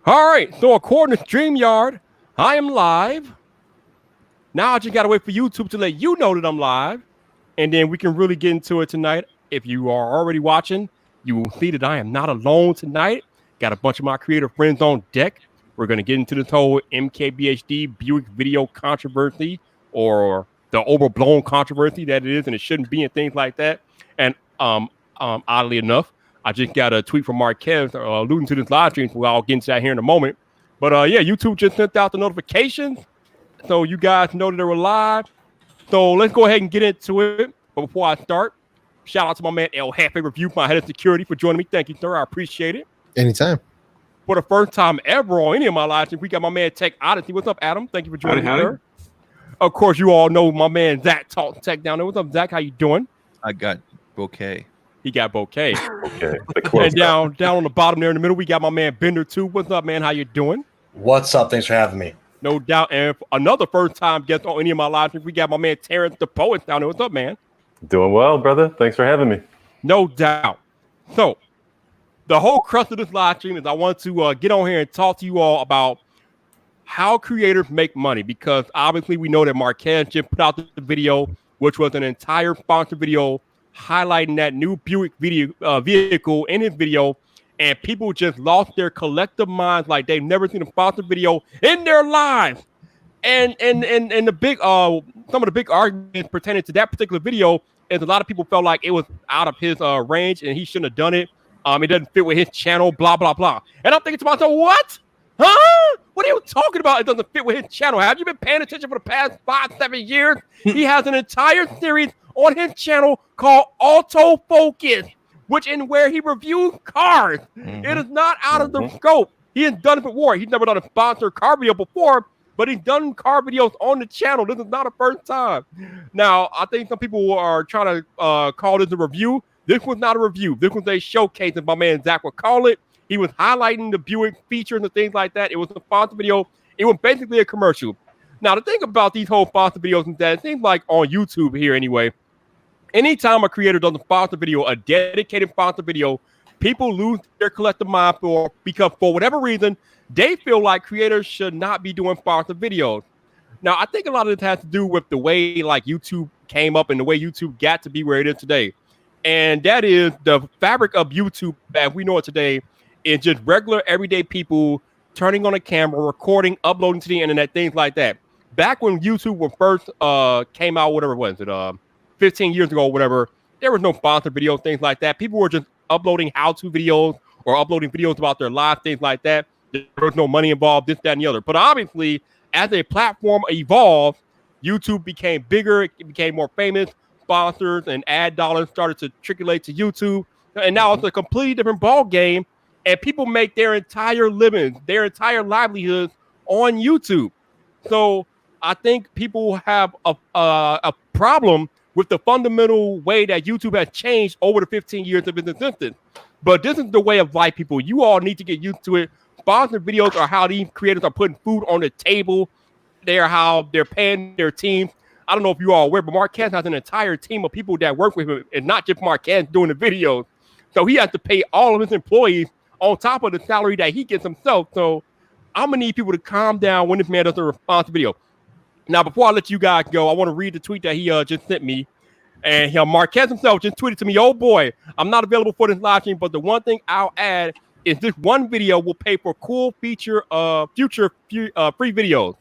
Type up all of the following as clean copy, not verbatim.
All right, so according to StreamYard, I am live. Now I just got to wait for YouTube to let you know that I'm live, and then we can really get into it tonight. If you are already watching, you will see that I am not alone tonight. Got a bunch of my creative friends on deck. We're going to get into this whole MKBHD Buick video controversy, or the overblown controversy that it is, and it shouldn't be, and things like that. And oddly enough, I just got a tweet from Marquez alluding to this live stream, so I'll get into that here in a moment. But yeah, YouTube just sent out the notifications, so you guys know that they were live. So let's go ahead and get into it. But before I start, shout out to my man El Jefe Review, my head of security, for joining me. Thank you, sir. I appreciate it. Anytime. For the first time ever on any of my live streams, we got my man Tech Odyssey. What's up, Adam? Thank you for joining me, sir. Of course, you all know my man Zach Talk Tech down there. What's up, Zach? How you doing? I got bouquet. He got bouquet. Okay. And down on the bottom there in the middle, we got my man Bender too. What's up, man? How you doing? What's up? Thanks for having me. No doubt. And another first time guest on any of my live streams, we got my man Terrence the Poet down there. What's up, man? Doing well, brother. Thanks for having me. No doubt. So the whole crux of this live stream is I want to get on here and talk to you all about how creators make money, because obviously we know that Marquez just put out the video, which was an entire sponsored video highlighting that new Buick vehicle in his video, and people just lost their collective minds like they've never seen a sponsored video in their lives. And the big some of the big arguments pertaining to that particular video is a lot of people felt like it was out of his range and he shouldn't have done it. It doesn't fit with his channel, blah blah blah. And I'm thinking to myself, what? Huh? What are you talking about? It doesn't fit with his channel. Have you been paying attention for the past 5-7 years? He has an entire series on his channel called Autofocus, where he reviews cars. Mm-hmm. It is not out of the scope. He has done it before. He's never done a sponsored car video before, but he's done car videos on the channel. This is not a first time. Now, I think some people are trying to call this a review. This was not a review. This was a showcase, as my man Zach would call it. He was highlighting the Buick features and things like that. It was a sponsored video. It was basically a commercial. Now, the thing about these whole sponsored videos is that it seems like on YouTube here anyway, anytime a creator does a sponsored video, a dedicated sponsored video, people lose their collective mind because for whatever reason, they feel like creators should not be doing sponsored videos. Now, I think a lot of this has to do with the way like YouTube came up and the way YouTube got to be where it is today. And that is the fabric of YouTube as we know it today is just regular everyday people turning on a camera, recording, uploading to the internet, things like that. Back when YouTube was first came out, whatever was it, 15 years ago or whatever, there was no sponsored videos, things like that. People were just uploading how-to videos or uploading videos about their lives, things like that. There was no money involved, this, that, and the other. But obviously, as a platform evolved, YouTube became bigger, it became more famous, sponsors and ad dollars started to trickle to YouTube. And now it's a completely different ball game, and people make their entire living, their entire livelihoods on YouTube. So I think people have a problem with the fundamental way that YouTube has changed over the 15 years of its existence. But this is the way of life, people. You all need to get used to it. Sponsored videos are how these creators are putting food on the table. They are how they're paying their teams. I don't know if you all are aware, but Marquez has an entire team of people that work with him, and not just Marquez doing the videos. So he has to pay all of his employees on top of the salary that he gets himself. So I'm going to need people to calm down when this man does a response video. Now, before I let you guys go, I want to read the tweet that he just sent me. And Marquez himself just tweeted to me, "Oh boy, I'm not available for this live stream, but the one thing I'll add is this one video will pay for cool future free videos."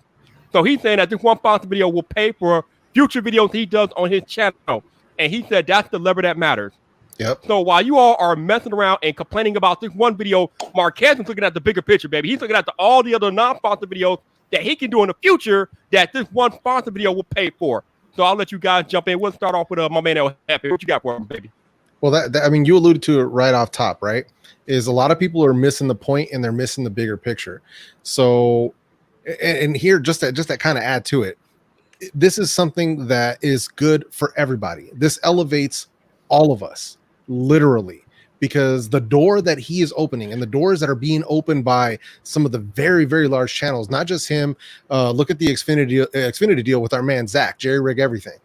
So he's saying that this one sponsored video will pay for future videos he does on his channel. And he said that's the lever that matters. Yep. So while you all are messing around and complaining about this one video, Marquez is looking at the bigger picture, baby. He's looking at all the other non-sponsored videos that he can do in the future that this one sponsored video will pay for. So I'll let you guys jump in. We'll start off with my man El Jefe. What you got for him, baby? Well, that I mean, you alluded to it right off top, right? Is a lot of people are missing the point and they're missing the bigger picture. So, and here, just that kind of add to it. This is something that is good for everybody. This elevates all of us, literally, because the door that he is opening and the doors that are being opened by some of the very, very large channels, not just him. Look at the Xfinity deal with our man, Zach, Jerry Rig Everything,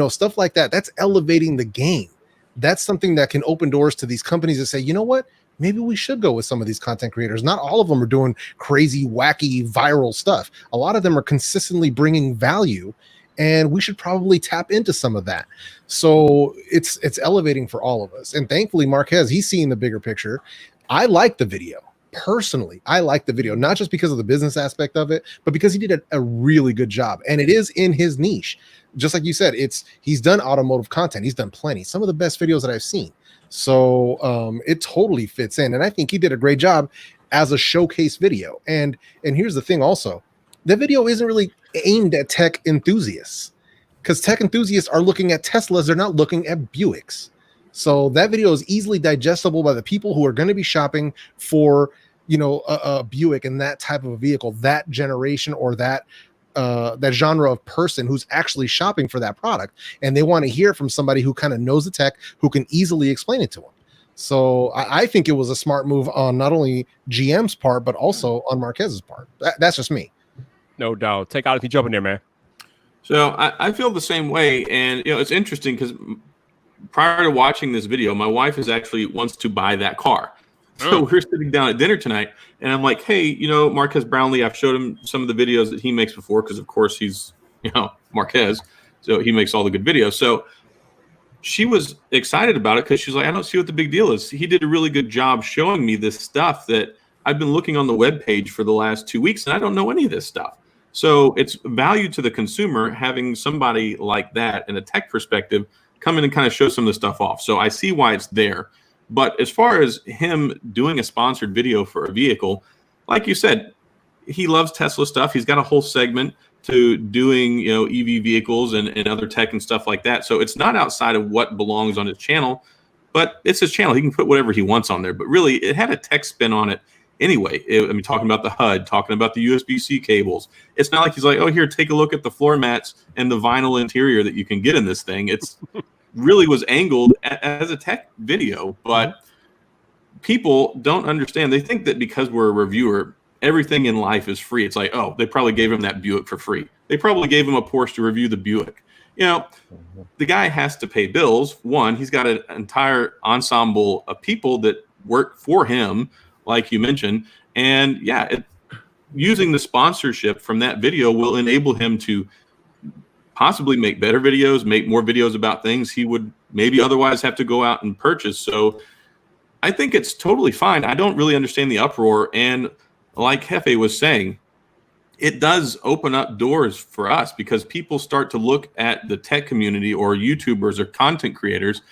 stuff like that. That's elevating the game. That's something that can open doors to these companies that say, you know what? maybe we should go with some of these content creators. Not all of them are doing crazy, wacky, viral stuff. A lot of them are consistently bringing value, and we should probably tap into some of that. So it's elevating for all of us. And thankfully, Marquez, he's seeing the bigger picture. I like the video. Personally, I like the video, not just because of the business aspect of it, but because he did a really good job. And it is in his niche. Just like you said, he's done automotive content. He's done plenty. Some of the best videos that I've seen. So it totally fits in. And I think he did a great job as a showcase video. And here's the thing also, the video isn't really aimed at tech enthusiasts, because tech enthusiasts are looking at Teslas. They're not looking at Buicks. So that video is easily digestible by the people who are going to be shopping for, a Buick and that type of a vehicle, that generation, or that genre of person who's actually shopping for that product. And they want to hear from somebody who kind of knows the tech, who can easily explain it to them. So I think it was a smart move on not only GM's part, but also on Marquez's part. That's just me. No doubt. Take out if you jump in there, man. So I feel the same way. And, it's interesting because prior to watching this video, my wife wants to buy that car. So we're sitting down at dinner tonight, and I'm like, hey, Marquez Brownlee, I've showed him some of the videos that he makes before, because, of course, he's, Marquez. So he makes all the good videos. So she was excited about it because she's like, I don't see what the big deal is. He did a really good job showing me this stuff that I've been looking on the webpage for the last 2 weeks, and I don't know any of this stuff. So it's value to the consumer having somebody like that in a tech perspective come in and kind of show some of the stuff off. So I see why it's there. But as far as him doing a sponsored video for a vehicle, like you said, he loves Tesla stuff. He's got a whole segment to doing, EV vehicles and other tech and stuff like that. So it's not outside of what belongs on his channel, but it's his channel. He can put whatever he wants on there. But really, it had a tech spin on it anyway. Talking about the HUD, talking about the USB-C cables. It's not like he's like, oh, here, take a look at the floor mats and the vinyl interior that you can get in this thing. It's really was angled as a tech video, but people don't understand. They think that because we're a reviewer, everything in life is free. It's like, oh, they probably gave him that Buick for free. They probably gave him a Porsche to review the Buick. The guy has to pay bills. One, he's got an entire ensemble of people that work for him, like you mentioned. And using the sponsorship from that video will enable him to possibly make better videos, make more videos about things he would maybe otherwise have to go out and purchase. So I think it's totally fine. I don't really understand the uproar. And like Hefe was saying, it does open up doors for us because people start to look at the tech community or YouTubers or content creators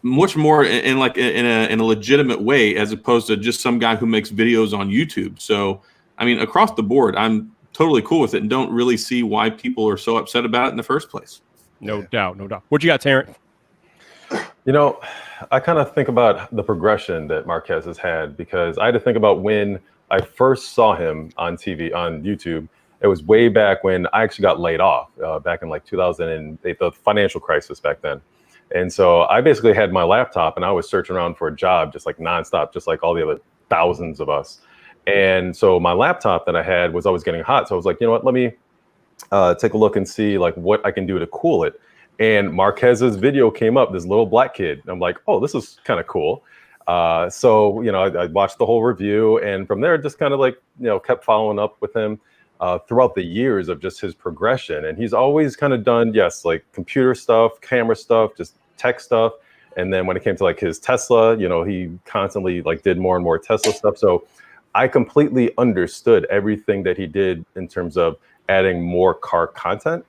much more in a legitimate way, as opposed to just some guy who makes videos on YouTube. So, across the board, I'm totally cool with it and don't really see why people are so upset about it in the first place. No doubt. What you got, Terrence? I kind of think about the progression that Marquez has had, because I had to think about when I first saw him on TV, on YouTube. It was way back when I actually got laid off, back in 2008, the financial crisis back then. And so I basically had my laptop and I was searching around for a job just nonstop, just like all the other thousands of us. And so my laptop that I had was always getting hot. So I was like, you know what, let me take a look and see what I can do to cool it. And Marquez's video came up, this little black kid. And I'm like, oh, this is kind of cool. So, I watched the whole review, and from there, just kind of kept following up with him throughout the years of just his progression. And he's always kind of done, computer stuff, camera stuff, just tech stuff. And then when it came to his Tesla, he constantly did more and more Tesla stuff. So I completely understood everything that he did in terms of adding more car content.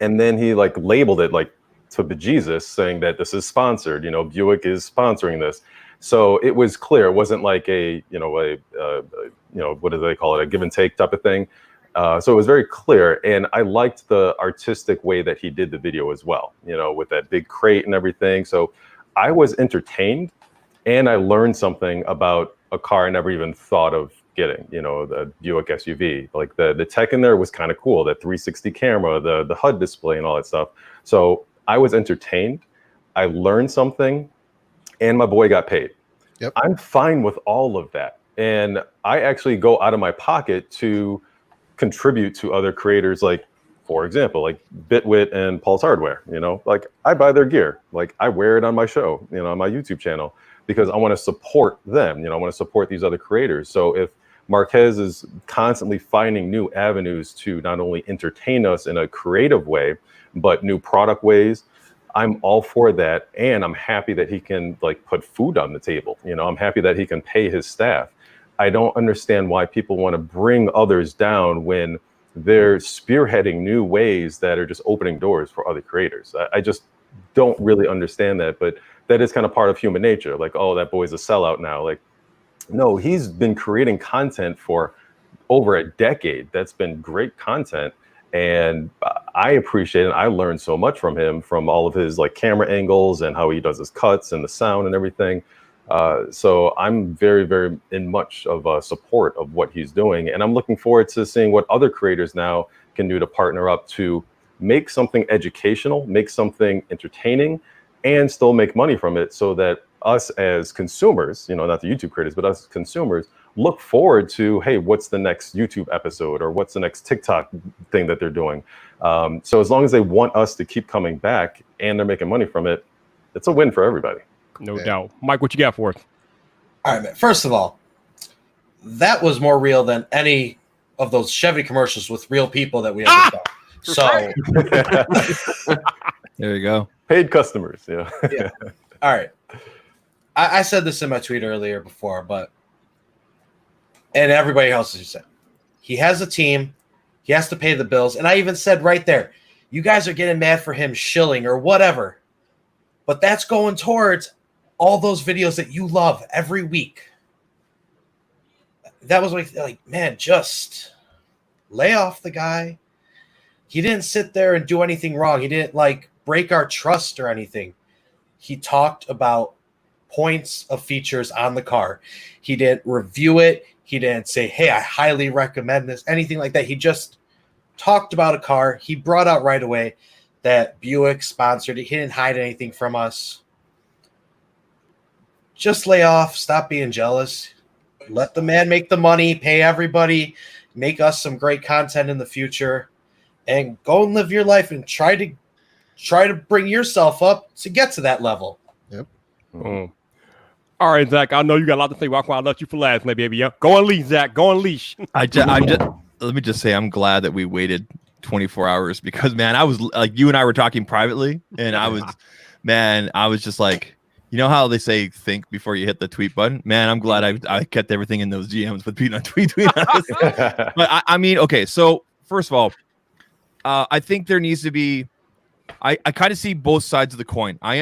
And then he labeled it to bejesus, saying that this is sponsored, Buick is sponsoring this. So it was clear. It wasn't what do they call it? A give and take type of thing. So it was very clear. And I liked the artistic way that he did the video as well, with that big crate and everything. So I was entertained, and I learned something about a car I never even thought of getting, the Buick SUV. The tech in there was kind of cool, that 360 camera, the HUD display and all that stuff. So I was entertained, I learned something, and my boy got paid. Yep. I'm fine with all of that. And I actually go out of my pocket to contribute to other creators, for example, Bitwit and Pulse Hardware, I buy their gear, I wear it on my show, on my YouTube channel. because I want to support them. You know, I want to support these other creators. So if Marquez is constantly finding new avenues to not only entertain us in a creative way, but new product ways, I'm all for that. And I'm happy that he can like put food on the table. You know, I'm happy that he can pay his staff. I don't understand why people want to bring others down when they're spearheading new ways that are just opening doors for other creators. I just don't really understand that, but that is kind of part of human nature. Like, oh, that boy's a sellout now. Like, no, he's been creating content for over a decade. That's been great content. And I appreciate it. I learned so much from him, from all of his like camera angles and how he does his cuts and the sound and everything. So I'm very, very in much of support of what he's doing. And I'm looking forward to seeing what other creators now can do to partner up to make something educational, make something entertaining, and still make money from it, so that us as consumers, you know, not the YouTube creators, but us consumers, look forward to, hey, what's the next YouTube episode, or what's the next TikTok thing that they're doing? So as long as they want us to keep coming back and they're making money from it, it's a win for everybody. No doubt. Mike, what you got for us? All right, man. First of all, that was more real than any of those Chevy commercials with real people that we ever saw. So There you go. Paid customers, yeah. Yeah. All right. I said this in my tweet earlier before, but and everybody else has said, he has a team, he has to pay the bills, and I even said right there, you guys are getting mad for him shilling or whatever, but that's going towards all those videos that you love every week. That was like, man, just lay off the guy. He didn't sit there and do anything wrong. He didn't like break our trust or anything. He talked about points of features on the car. He didn't review it. He didn't say, hey, I highly recommend this, anything like that. He just talked about a car. He brought out right away that Buick sponsored it. He didn't hide anything from us. Just lay off. Stop being jealous. Let the man make the money, pay everybody, make us some great content in the future, and go and live your life and try to bring yourself up to get to that level. Yep. Mm. All right, Zach, I know you got a lot to say. Why I'll let you for last, maybe. Yeah. Go unleash, Zach. Go unleash. I'm just let me just say I'm glad that we waited 24 hours, because man, I was like, you and I were talking privately, and I was just like, you know how they say think before you hit the tweet button? Man, I'm glad I kept everything in those GMs with tweet. But I mean, okay, so first of all, I think there needs to be, I kind of see both sides of the coin. I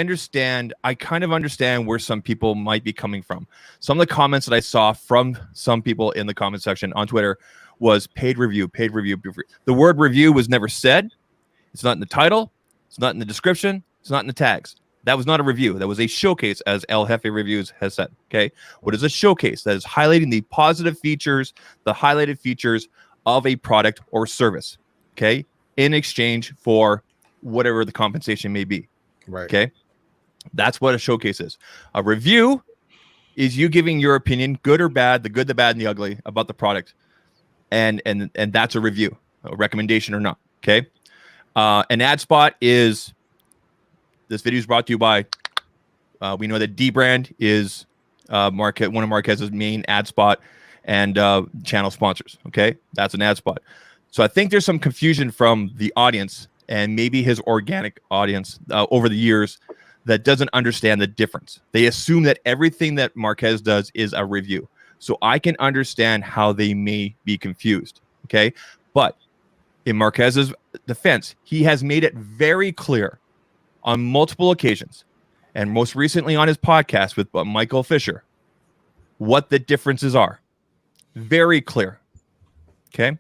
kind of understand where some people might be coming from. Some of the comments that I saw from some people in the comment section on Twitter was paid review. The word review was never said. It's not in the title. It's not in the description. It's not in the tags. That was not a review. That was a showcase, as El Jefe Reviews has said. Okay. What is a showcase? That is highlighting the positive features, the highlighted features of a product or service. Okay. In exchange for whatever the compensation may be. Right. Okay. That's what a showcase is. A review is you giving your opinion, good or bad, the good, the bad, and the ugly about the product. And that's a review, a recommendation or not. Okay. An ad spot is, this video is brought to you by, we know that D-Brand is one of Marquez's main ad spot and channel sponsors. Okay. That's an ad spot. So I think there's some confusion from the audience and maybe his organic audience over the years that doesn't understand the difference. They assume that everything that Marquez does is a review. So I can understand how they may be confused. Okay. But in Marquez's defense, he has made it very clear on multiple occasions, and most recently on his podcast with Michael Fisher, what the differences are. Very clear. Okay.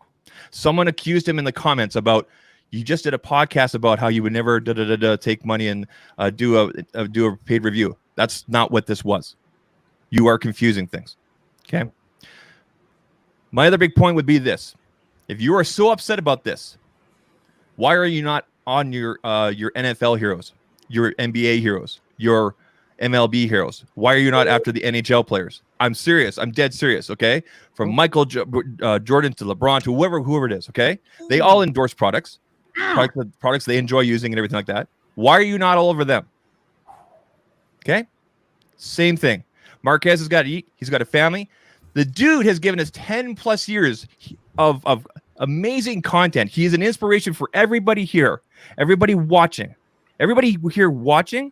Someone accused him in the comments about, you just did a podcast about how you would never take money and do a paid review. That's not what this was. You are confusing things. Okay. My other big point would be this. If you are so upset about this, why are you not on your NFL heroes, your NBA heroes, your MLB heroes? Why are you not after the NHL players? I'm serious. I'm dead serious. Okay. From Michael Jordan to LeBron to whoever it is. Okay. They all endorse products they enjoy using and everything like that. Why are you not all over them? Okay. Same thing. Marquez has got to eat. He's got a family. The dude has given us 10 plus years of amazing content. He is an inspiration for everybody here, everybody watching, everybody here watching,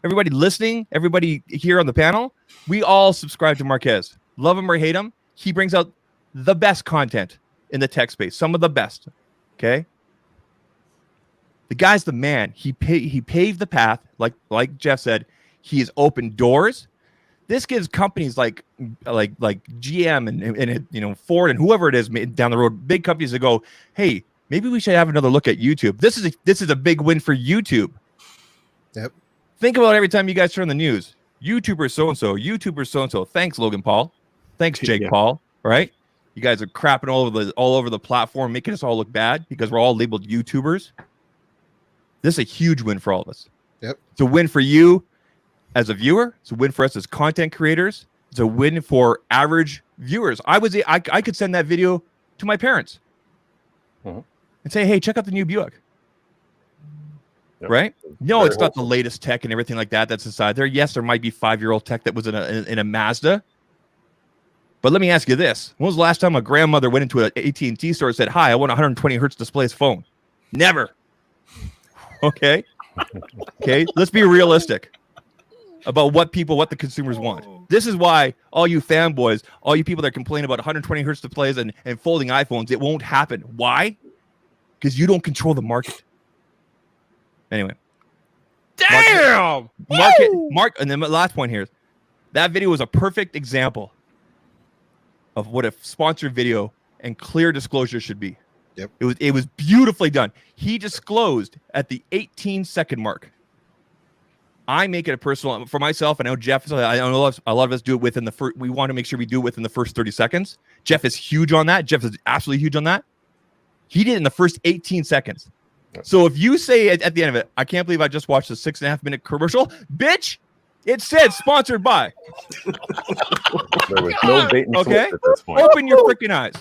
everybody listening, everybody here on the panel. We all subscribe to Marquez. Love him or hate him. He brings out the best content in the tech space, some of the best. Okay. The guy's the man. He paved the path. Like Jeff said, he has opened doors. This gives companies like GM and Ford and whoever it is down the road, big companies that go, hey, maybe we should have another look at YouTube. This is a big win for YouTube. Yep. Think about every time you guys turn the news. YouTuber so and so. Thanks, Logan Paul. Thanks, Jake Paul. Right? You guys are crapping all over the platform, making us all look bad because we're all labeled YouTubers. This is a huge win for all of us. Yep. It's a win for you as a viewer. It's a win for us as content creators. It's a win for average viewers. I could send that video to my parents and say, hey, check out the new Buick. Yep. Right? No, Very it's not the latest tech and everything like that that's inside there. Yes, there might be 5-year-old tech that was in a Mazda. But let me ask you this. When was the last time a grandmother went into an AT&T store and said, hi, I want 120 hertz display's phone? Never. Okay. Let's be realistic about what the consumers want. This is why all you fanboys, all you people that complain about 120 hertz displays and folding iPhones, it won't happen. Why? Because you don't control the market. Anyway. Damn! And then my last point here. That video was a perfect example of what a sponsored video and clear disclosure should be. Yep. It was beautifully done. He disclosed at the 18-second mark. I make it a personal for myself. I know Jeff. I know a lot of us do it within the first. We want to make sure we do it within the first 30 seconds. Jeff is huge on that. Jeff is absolutely huge on that. He did it in the first 18 seconds. So if you say at the end of it, I can't believe I just watched a 6.5 minute commercial, bitch. It said sponsored by. There was no bait and switch at this point. Open your freaking eyes.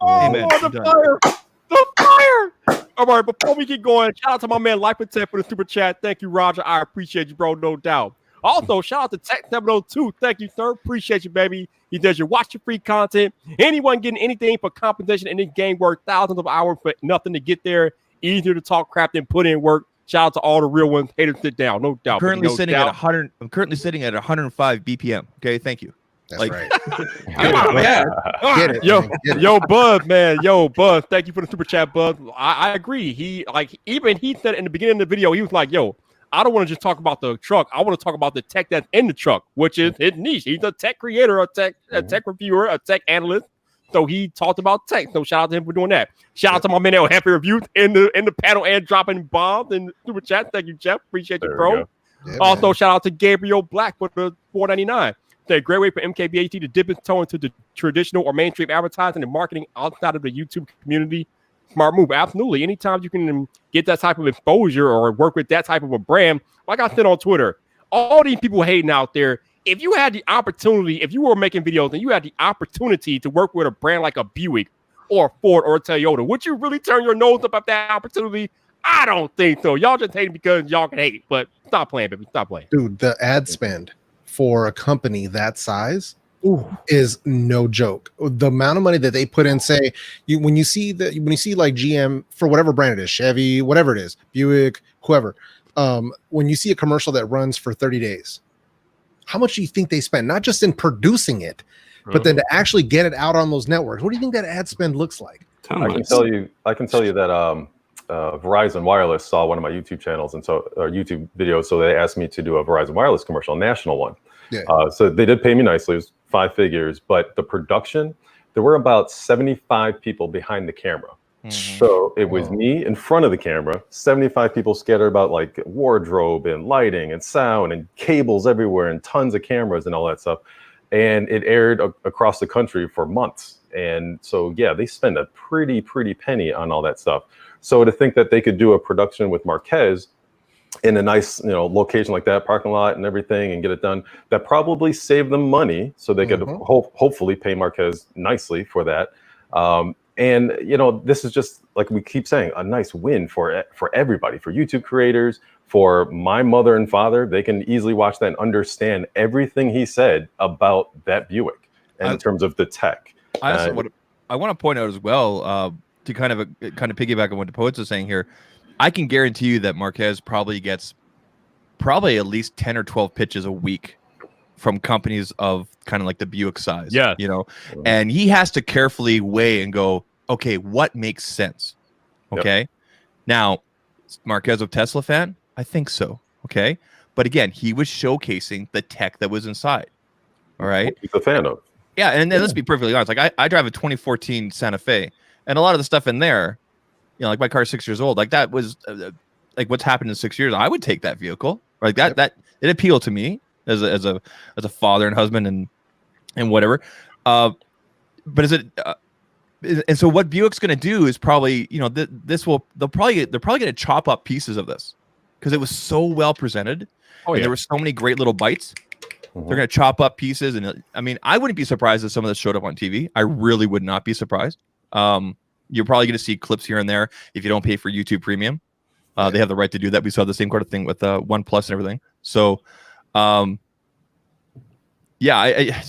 Amen. The fire! All right, before we get going, shout out to my man Life and Tech for the super chat. Thank you, Roger. I appreciate you, bro, no doubt. Also, shout out to Tech 702. Thank you, sir. Appreciate you, baby. He does your watch your free content. Anyone getting anything for competition in this game worth thousands of hours for nothing to get there. Easier to talk crap than put in work. Shout out to all the real ones. Haters sit down, no doubt. I'm currently sitting at 105 BPM. Okay, thank you. That's right. Get it, yo, Buzz, man. Yo, Buzz, thank you for the super chat, Buzz. I agree. He said in the beginning of the video, he was like, yo, I don't want to just talk about the truck. I want to talk about the tech that's in the truck, which is his niche. He's a tech creator, a tech reviewer, a tech analyst. So he talked about tech. So shout out to him for doing that. Shout out to my man El Happy Reviews in the panel and dropping bombs and super chat. Thank you, Jeff. Appreciate you, bro. Yeah, also, man. shout out to Gabriel Black for the $4.99. A great way for MKBHD to dip its toe into the traditional or mainstream advertising and marketing outside of the YouTube community. Smart move. Absolutely. Anytime you can get that type of exposure or work with that type of a brand, like I said on Twitter, all these people hating out there, if you had the opportunity, if you were making videos and you had the opportunity to work with a brand like a Buick or a Ford or a Toyota, would you really turn your nose up at that opportunity? I don't think so. Y'all just hate because y'all can hate, but stop playing, baby. Stop playing. Dude, the ad spend for a company that size is no joke. The amount of money that they put in, say, when you see like GM for whatever brand it is, Chevy, whatever it is, Buick, whoever, when you see a commercial that runs for 30 days, how much do you think they spend? Not just in producing it, but then to actually get it out on those networks. What do you think that ad spend looks like? I can tell you that Verizon Wireless saw one of my YouTube channels YouTube videos, so they asked me to do a Verizon Wireless commercial, a national one. Yeah. So they did pay me nicely. It was 5 figures, but the production, there were about 75 people behind the camera. So it was me in front of the camera, 75 people scattered about like wardrobe and lighting and sound and cables everywhere and tons of cameras and all that stuff. And it aired across the country for months. And so, yeah, they spend a pretty penny on all that stuff. So to think that they could do a production with Marquez in a nice, location like that, parking lot and everything, and get it done, that probably saved them money. So they could hopefully pay Marquez nicely for that. And this is just like we keep saying, a nice win for everybody, for YouTube creators, for my mother and father, they can easily watch that and understand everything he said about that Buick in terms of the tech. I want to point out as well, to kind of piggyback on what the poets are saying here. I can guarantee you that Marquez probably gets at least 10 or 12 pitches a week from companies of kind of like the Buick size. Yeah. You know, and he has to carefully weigh and go, okay, what makes sense? Okay. Yep. Now, Marquez a Tesla fan? I think so. Okay. But again, he was showcasing the tech that was inside. All right. He's a fan of. Yeah. And then let's be perfectly honest. Like I drive a 2014 Santa Fe, and a lot of the stuff in there, you know, like my car's 6 years old, like that was like what's happened in 6 years. I would take that vehicle. Like that it appealed to me as a father and husband and whatever. But is it and so what Buick's going to do is probably, you know, they're probably going to chop up pieces of this because it was so well presented. And there were so many great little bites. They're going to chop up pieces, and I mean, I wouldn't be surprised if some of this showed up on TV. I really would not be surprised. You're probably going to see clips here and there if you don't pay for YouTube Premium. They have the right to do that. We saw the same kind of thing with OnePlus and everything. So, yeah,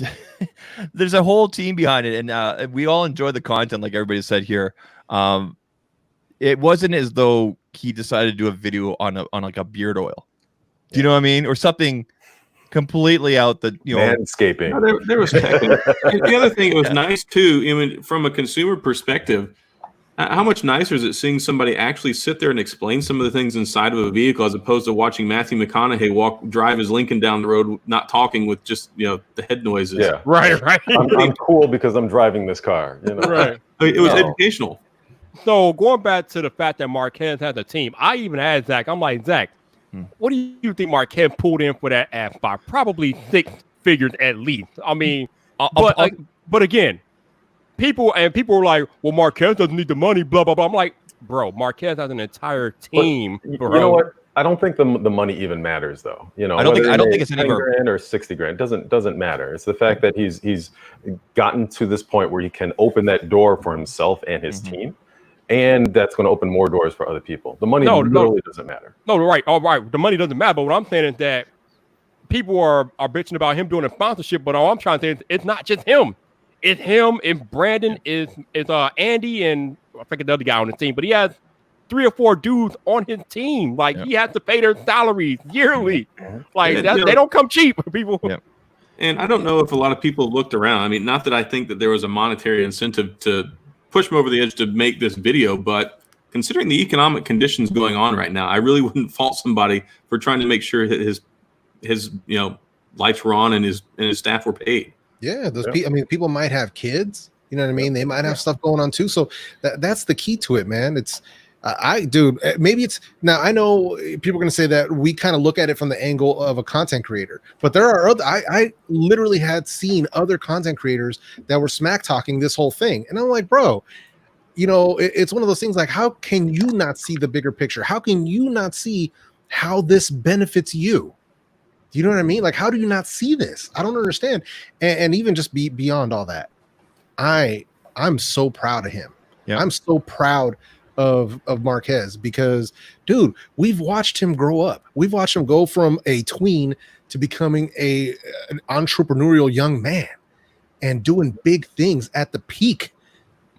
there's a whole team behind it, and we all enjoy the content, like everybody said here. It wasn't as though he decided to do a video on like a beard oil. Do you know what I mean? Or something completely out the, you know, landscaping. No, there was tech. The other thing, it was nice too. I mean, from a consumer perspective, how much nicer is it seeing somebody actually sit there and explain some of the things inside of a vehicle as opposed to watching Matthew McConaughey drive his Lincoln down the road, not talking with just, you know, the head noises. Yeah, right. I'm cool because I'm driving this car. You know, Right. It was educational. So going back to the fact that Marquez has a team, I even asked Zach. I'm like, Zach, what do you think Marquez pulled in for that ad spot? Probably 6 figures at least. I mean, but again, people were like, well, Marquez doesn't need the money, blah, blah, blah. I'm like, bro, Marquez has an entire team. You know what? I don't think the money even matters, though. You know, I don't think it's anywhere. 10 grand or 60 grand doesn't matter. It's the fact that he's gotten to this point where he can open that door for himself and his team, and that's going to open more doors for other people. The money literally doesn't matter. No, right, all right. The money doesn't matter. But what I'm saying is that people are bitching about him doing a sponsorship, but all I'm trying to say is it's not just him. It's him and Brandon is Andy and I forget the other guy on the team, but he has 3 or 4 dudes on his team. Like he has to pay their salaries yearly. Like they don't come cheap, people. Yeah. And I don't know if a lot of people looked around. I mean, not that I think that there was a monetary incentive to push him over the edge to make this video, but considering the economic conditions going on right now, I really wouldn't fault somebody for trying to make sure that his you know, lights were on and his staff were paid. Yeah, I mean, people might have kids. You know what I mean? They might have stuff going on too. So that's the key to it, man. It's maybe it's now. I know people are going to say that we kind of look at it from the angle of a content creator, but there are other. I literally had seen other content creators that were smack talking this whole thing, and I'm like, bro, you know, it's one of those things. Like, how can you not see the bigger picture? How can you not see how this benefits you? Do you know what I mean? Like, how do you not see this? I don't understand. And even just beyond all that, I'm so proud of him. Yeah. I'm so proud of Marquez because, dude, we've watched him grow up. We've watched him go from a tween to becoming an entrepreneurial young man and doing big things at the peak.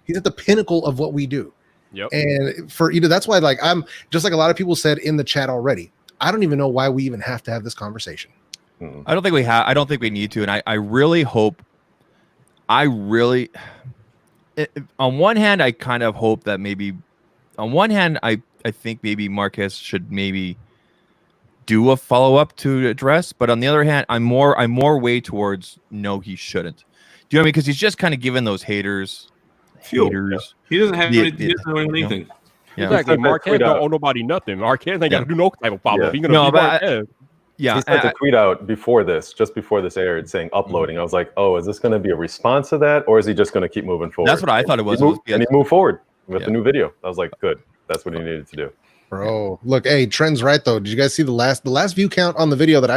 He's at the pinnacle of what we do. Yep. And for that's why, like, I'm just like a lot of people said in the chat already. I don't even know why we even have to have this conversation. I don't think we have. I don't think we need to. And I really hope. On one hand, I kind of hope that maybe. On one hand, I think maybe Marquez should maybe do a follow up to address. But on the other hand, I'm more way towards no, he shouldn't. Do you know what I mean? Because he's just kind of giving those haters. He doesn't have he doesn't know anything. Yeah. Exactly. Marquez don't owe nobody nothing. Marquez ain't got to do no type of follow-up. He sent a tweet out just before this aired, saying uploading. I was like, oh, is this going to be a response to that, or is he just going to keep moving forward? That's what I thought it was. And he moved forward with the new video. I was like, good. That's what he needed to do. Bro, look, hey, Trent's right though. Did you guys see the last view count on the video that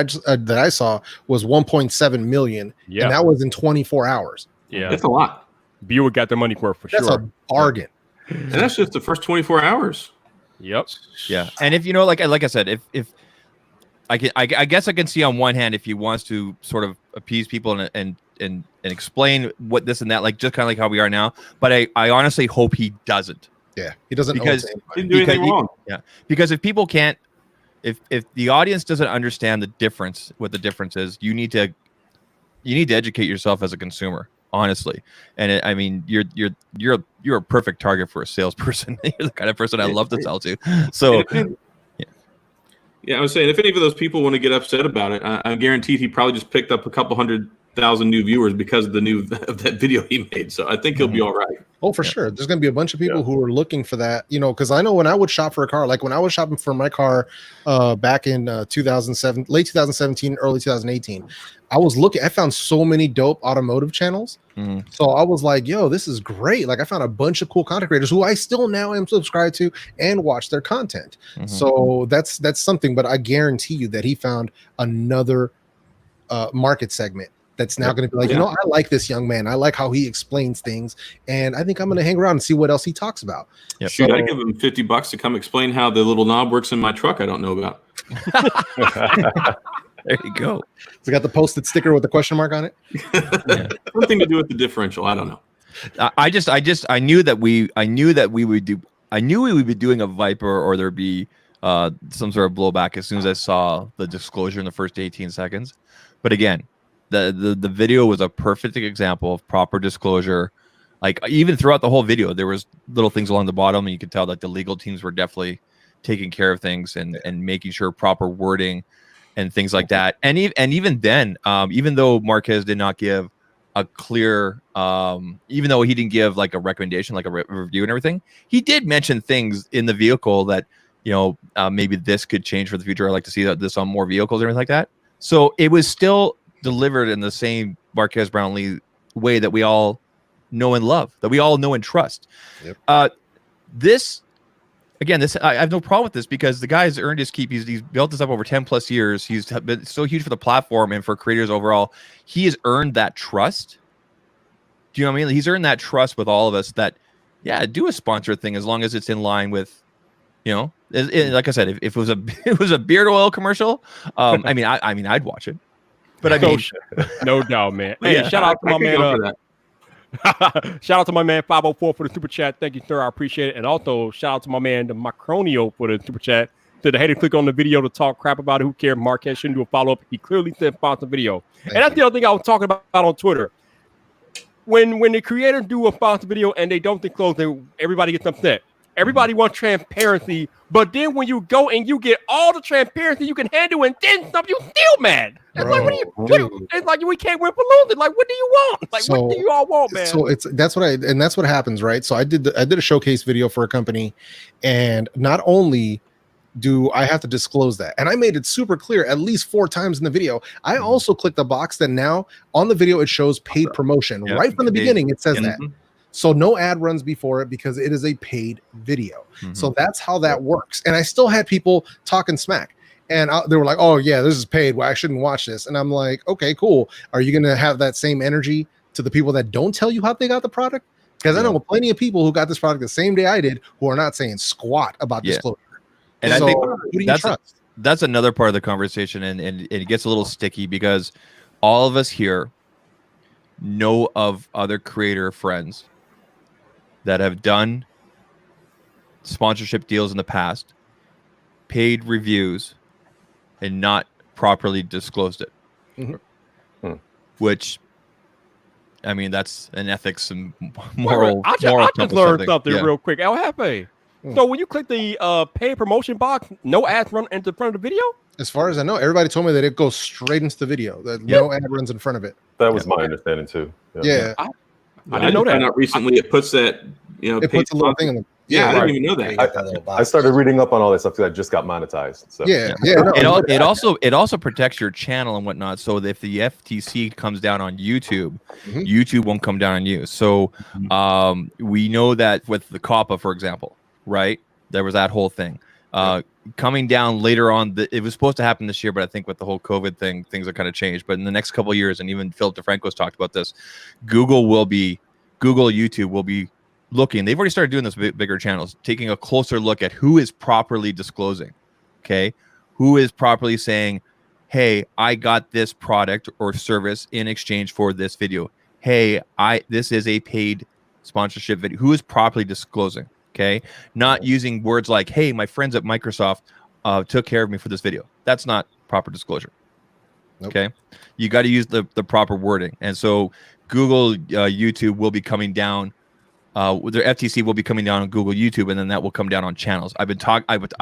I saw was 1.7 million? Yeah, and that was in 24 hours. Yeah, that's a lot. Buick got their money for that's sure. A bargain. And that's just the first 24 hours. Yep. Yeah, and if like I said, if I guess I can see on one hand if he wants to sort of appease people and explain what this and that, like just kind of like how we are now. But I honestly hope he doesn't. Yeah, he doesn't Because- owe it to anybody. Didn't do anything wrong. Because if people can't, if the audience doesn't understand the difference, what the difference is, you need to educate yourself as a consumer, honestly. And I mean, you're a perfect target for a salesperson. You're the kind of person I love to sell to. So. Yeah, I was saying, if any of those people want to get upset about it, I'm guaranteed he probably just picked up a couple 100,000 new viewers because of that video he made. So I think he'll be all right. Oh, for sure. There's going to be a bunch of people who are looking for that, because I know when I would shop for a car, like when I was shopping for my car back in 2007, late 2017, early 2018, I found so many dope automotive channels. So I was like, yo, this is great. Like I found a bunch of cool content creators who I still now am subscribed to and watch their content. So that's something, but I guarantee you that he found another market segment that's now going to be like, I like this young man. I like how he explains things. And I think I'm going to hang around and see what else he talks about. Yep. Shoot, I'd give him $50 to come explain how the little knob works in my truck I don't know about. There you go. So got the posted sticker with the question mark on it. Something to do with the differential. I don't know. I knew we would be doing a Viper, or there'd be some sort of blowback as soon as I saw the disclosure in the first 18 seconds. But again, the video was a perfect example of proper disclosure. Like even throughout the whole video, there was little things along the bottom, and you could tell that the legal teams were definitely taking care of things and making sure proper wording and things like that. And even then, even though Marquez did not give a clear, even though he didn't give like a recommendation, like a review and everything, he did mention things in the vehicle that, maybe this could change for the future. I'd like to see this on more vehicles and everything like that. So it was still delivered in the same Marquez Brownlee way that we all know and love, that we all know and trust. Yep. This I have no problem with this because the guy's earned his keep. He's built this up over 10 plus years. He's been so huge for the platform and for creators overall. He has earned that trust. Do you know what I mean? He's earned that trust with all of us that, do a sponsor thing as long as it's in line with, like I said, if it was a beard oil commercial, I mean, I'd watch it. But I mean, no doubt, man. Hey, shout out to my man. Shout out to my man 504 for the super chat. Thank you, sir. I appreciate it. And also shout out to my man the Macronio for the super chat. Said, hey, to click on the video to talk crap about it. Who cares? Marquez shouldn't do a follow-up. He clearly said sponsor video. And that's the other thing I was talking about on Twitter. When the creators do a sponsor video and they don't disclose, everybody gets upset. Everybody wants transparency, but then when you go and you get all the transparency you can handle and then some, you still mad. It's like, it's like we can't win for losing. Like, what do you want? Like, what do you all want, man? So that's what happens, right? So I did a showcase video for a company, and not only do I have to disclose that, and I made it super clear at least 4 times in the video. I also clicked the box that now on the video it shows paid promotion right from the beginning. It says that. So no ad runs before it because it is a paid video. So that's how that works. And I still had people talking smack. And they were like, oh, yeah, this is paid. Well, I shouldn't watch this. And I'm like, okay, cool. Are you going to have that same energy to the people that don't tell you how they got the product? Because I know plenty of people who got this product the same day I did who are not saying squat about disclosure. And so I think who do you trust? That's another part of the conversation. And it gets a little sticky because all of us here know of other creator friends that have done sponsorship deals in the past, paid reviews, and not properly disclosed it. Which, I mean, that's an ethics and moral. I just learned something real quick. El Jefe. So when you click the paid promotion box, no ads run into the front of the video? As far as I know, everybody told me that it goes straight into the video. That no ad runs in front of it. That was my understanding too. I didn't know that. Out recently, it puts that, it puts a little thing in the. I didn't even know that. I started reading up on all that stuff because I just got monetized. So. It also protects your channel and whatnot. So if the FTC comes down on YouTube, YouTube won't come down on you. So we know that with the COPPA, for example, right? There was that whole thing. Coming down later on, it was supposed to happen this year, but I think with the whole COVID thing, things have kind of changed. But in the next couple of years, and even Philip DeFranco's talked about this, YouTube will be looking, they've already started doing this bigger channels, taking a closer look at who is properly disclosing. Okay. Who is properly saying, hey, I got this product or service in exchange for this video. Hey, this is a paid sponsorship video. Who is properly disclosing? Okay. Not using words like, hey, my friends at Microsoft took care of me for this video. That's not proper disclosure. Nope. Okay. You got to use the proper wording. And so Google, YouTube will be coming down. Their FTC will be coming down on Google, YouTube, and then that will come down on channels. I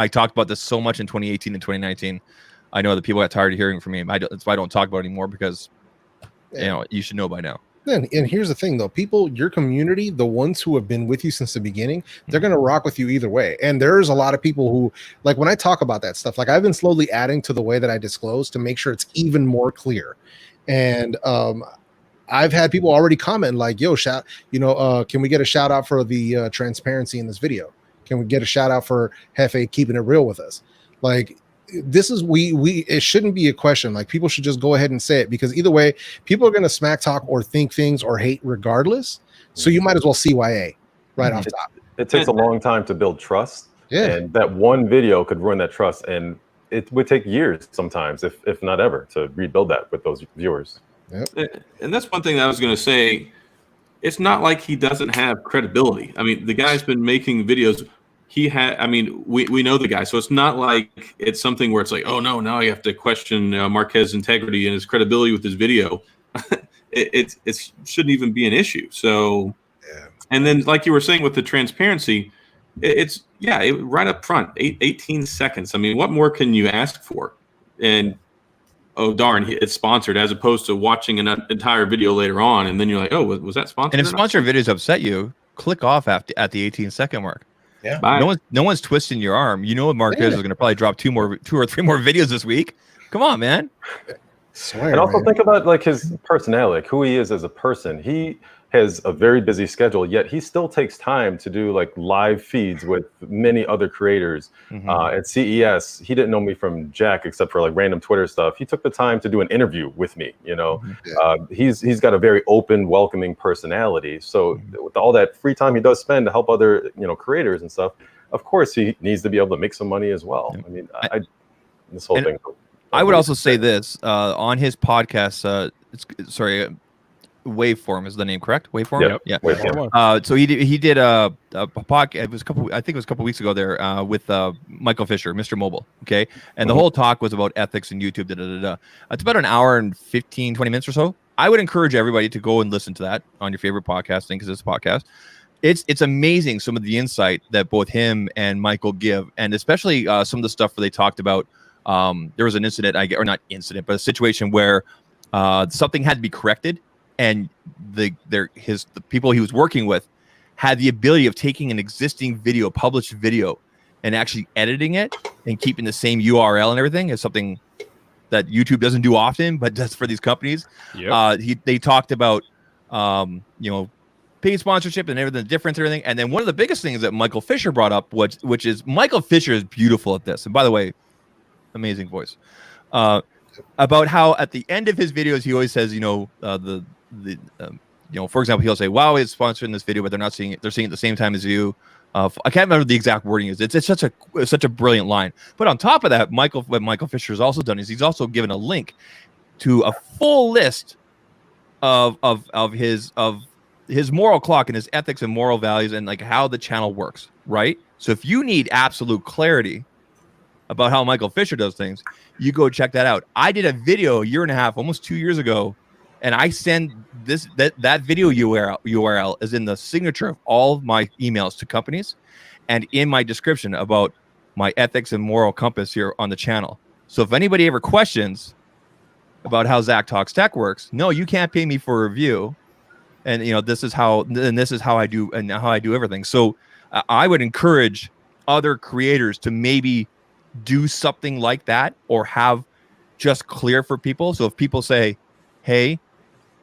talked about this so much in 2018 and 2019. I know that people got tired of hearing from me. That's why I don't talk about it anymore, because you should know by now. And here's the thing, though, people, your community, the ones who have been with you since the beginning, they're going to rock with you either way. And there's a lot of people who, like, when I talk about that stuff, like, I've been slowly adding to the way that I disclose to make sure it's even more clear. And I've had people already comment like, yo, can we get a shout out for the transparency in this video? Can we get a shout out for Hefe keeping it real with us? Like, this is it shouldn't be a question. Like, people should just go ahead and say it, because either way, people are going to smack talk or think things or hate regardless. So you might as well CYA right off top. It takes a long time to build trust. Yeah. And that one video could ruin that trust. And it would take years sometimes, if not ever, to rebuild that with those viewers. Yep. And that's one thing I was going to say. It's not like he doesn't have credibility. I mean, the guy's been making videos. We know the guy, so it's not like it's something where it's like, oh no, now you have to question Marquez's integrity and his credibility with his video. it shouldn't even be an issue. So, and then like you were saying with the transparency, right up front, 18 seconds. I mean, what more can you ask for? And oh darn, it's sponsored, as opposed to watching an entire video later on, and then you're like, oh, was that sponsored? And if sponsored videos upset you, click off at the 18-second mark. Yeah. No one's twisting your arm. You know Marquez is going to probably drop two or three more videos this week. Come on, man. And also think about like his personality, like who he is as a person. He has a very busy schedule, yet he still takes time to do like live feeds with many other creators. At CES, he didn't know me from Jack except for like random Twitter stuff. He took the time to do an interview with me. He's got a very open, welcoming personality. So with all that free time he does spend to help other creators and stuff, of course he needs to be able to make some money as well. I mean, this whole thing. I would also say this on his podcast. Waveform is the name, correct? Waveform. Yeah. Waveform. So he did a podcast. I think it was a couple weeks ago there with Michael Fisher, Mr. Mobile. Okay, and the whole talk was about ethics and YouTube. It's about an hour and 15, 20 minutes or so. I would encourage everybody to go and listen to that on your favorite podcast thing, because it's a podcast. It's amazing some of the insight that both him and Michael give, and especially some of the stuff where they talked about. There was an incident, but a situation where something had to be corrected. And the people he was working with had the ability of taking an existing video, published video, and actually editing it and keeping the same URL and everything. Is something that YouTube doesn't do often, but does for these companies. They talked about paid sponsorship and everything, the difference and everything. And then one of the biggest things that Michael Fisher brought up, which is Michael Fisher is beautiful at this. And by the way, amazing voice. About how at the end of his videos he always says, for example, he'll say, "Wow, is sponsoring this video, but they're not seeing it. They're seeing it at the same time as you." I can't remember the exact wording. It's such a brilliant line. But on top of that, what Michael Fisher has also done is he's also given a link to a full list of his moral clock and his ethics and moral values and like how the channel works. Right. So if you need absolute clarity about how Michael Fisher does things, you go check that out. I did a video a year and a half, almost 2 years ago, and I send that video URL is in the signature of all of my emails to companies and in my description about my ethics and moral compass here on the channel. So if anybody ever questions about how Zach Talks Tech works, no, you can't pay me for a review. And this is how I do everything. So I would encourage other creators to maybe do something like that, or have just clear for people. So if people say, hey,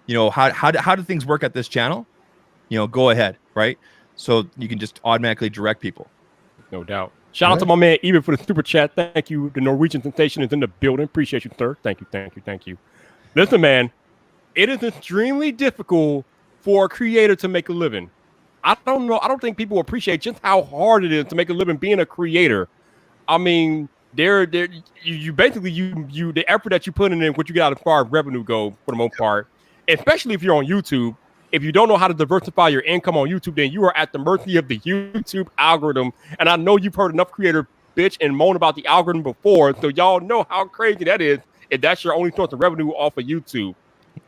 how do things work at this channel? Go ahead, right? So you can just automatically direct people. No doubt. Shout out to my man Eben for the super chat. Thank you. The Norwegian sensation is in the building. Appreciate you, sir. Thank you. Listen, man, it is extremely difficult for a creator to make a living. I don't know. I don't think people appreciate just how hard it is to make a living being a creator. I mean, you basically the effort that you put in and what you get out as far as revenue go for the most part, especially if you're on YouTube. If you don't know how to diversify your income on YouTube, then you are at the mercy of the YouTube algorithm. And I know you've heard enough creators bitch and moan about the algorithm before, so y'all know how crazy that is if that's your only source of revenue off of YouTube.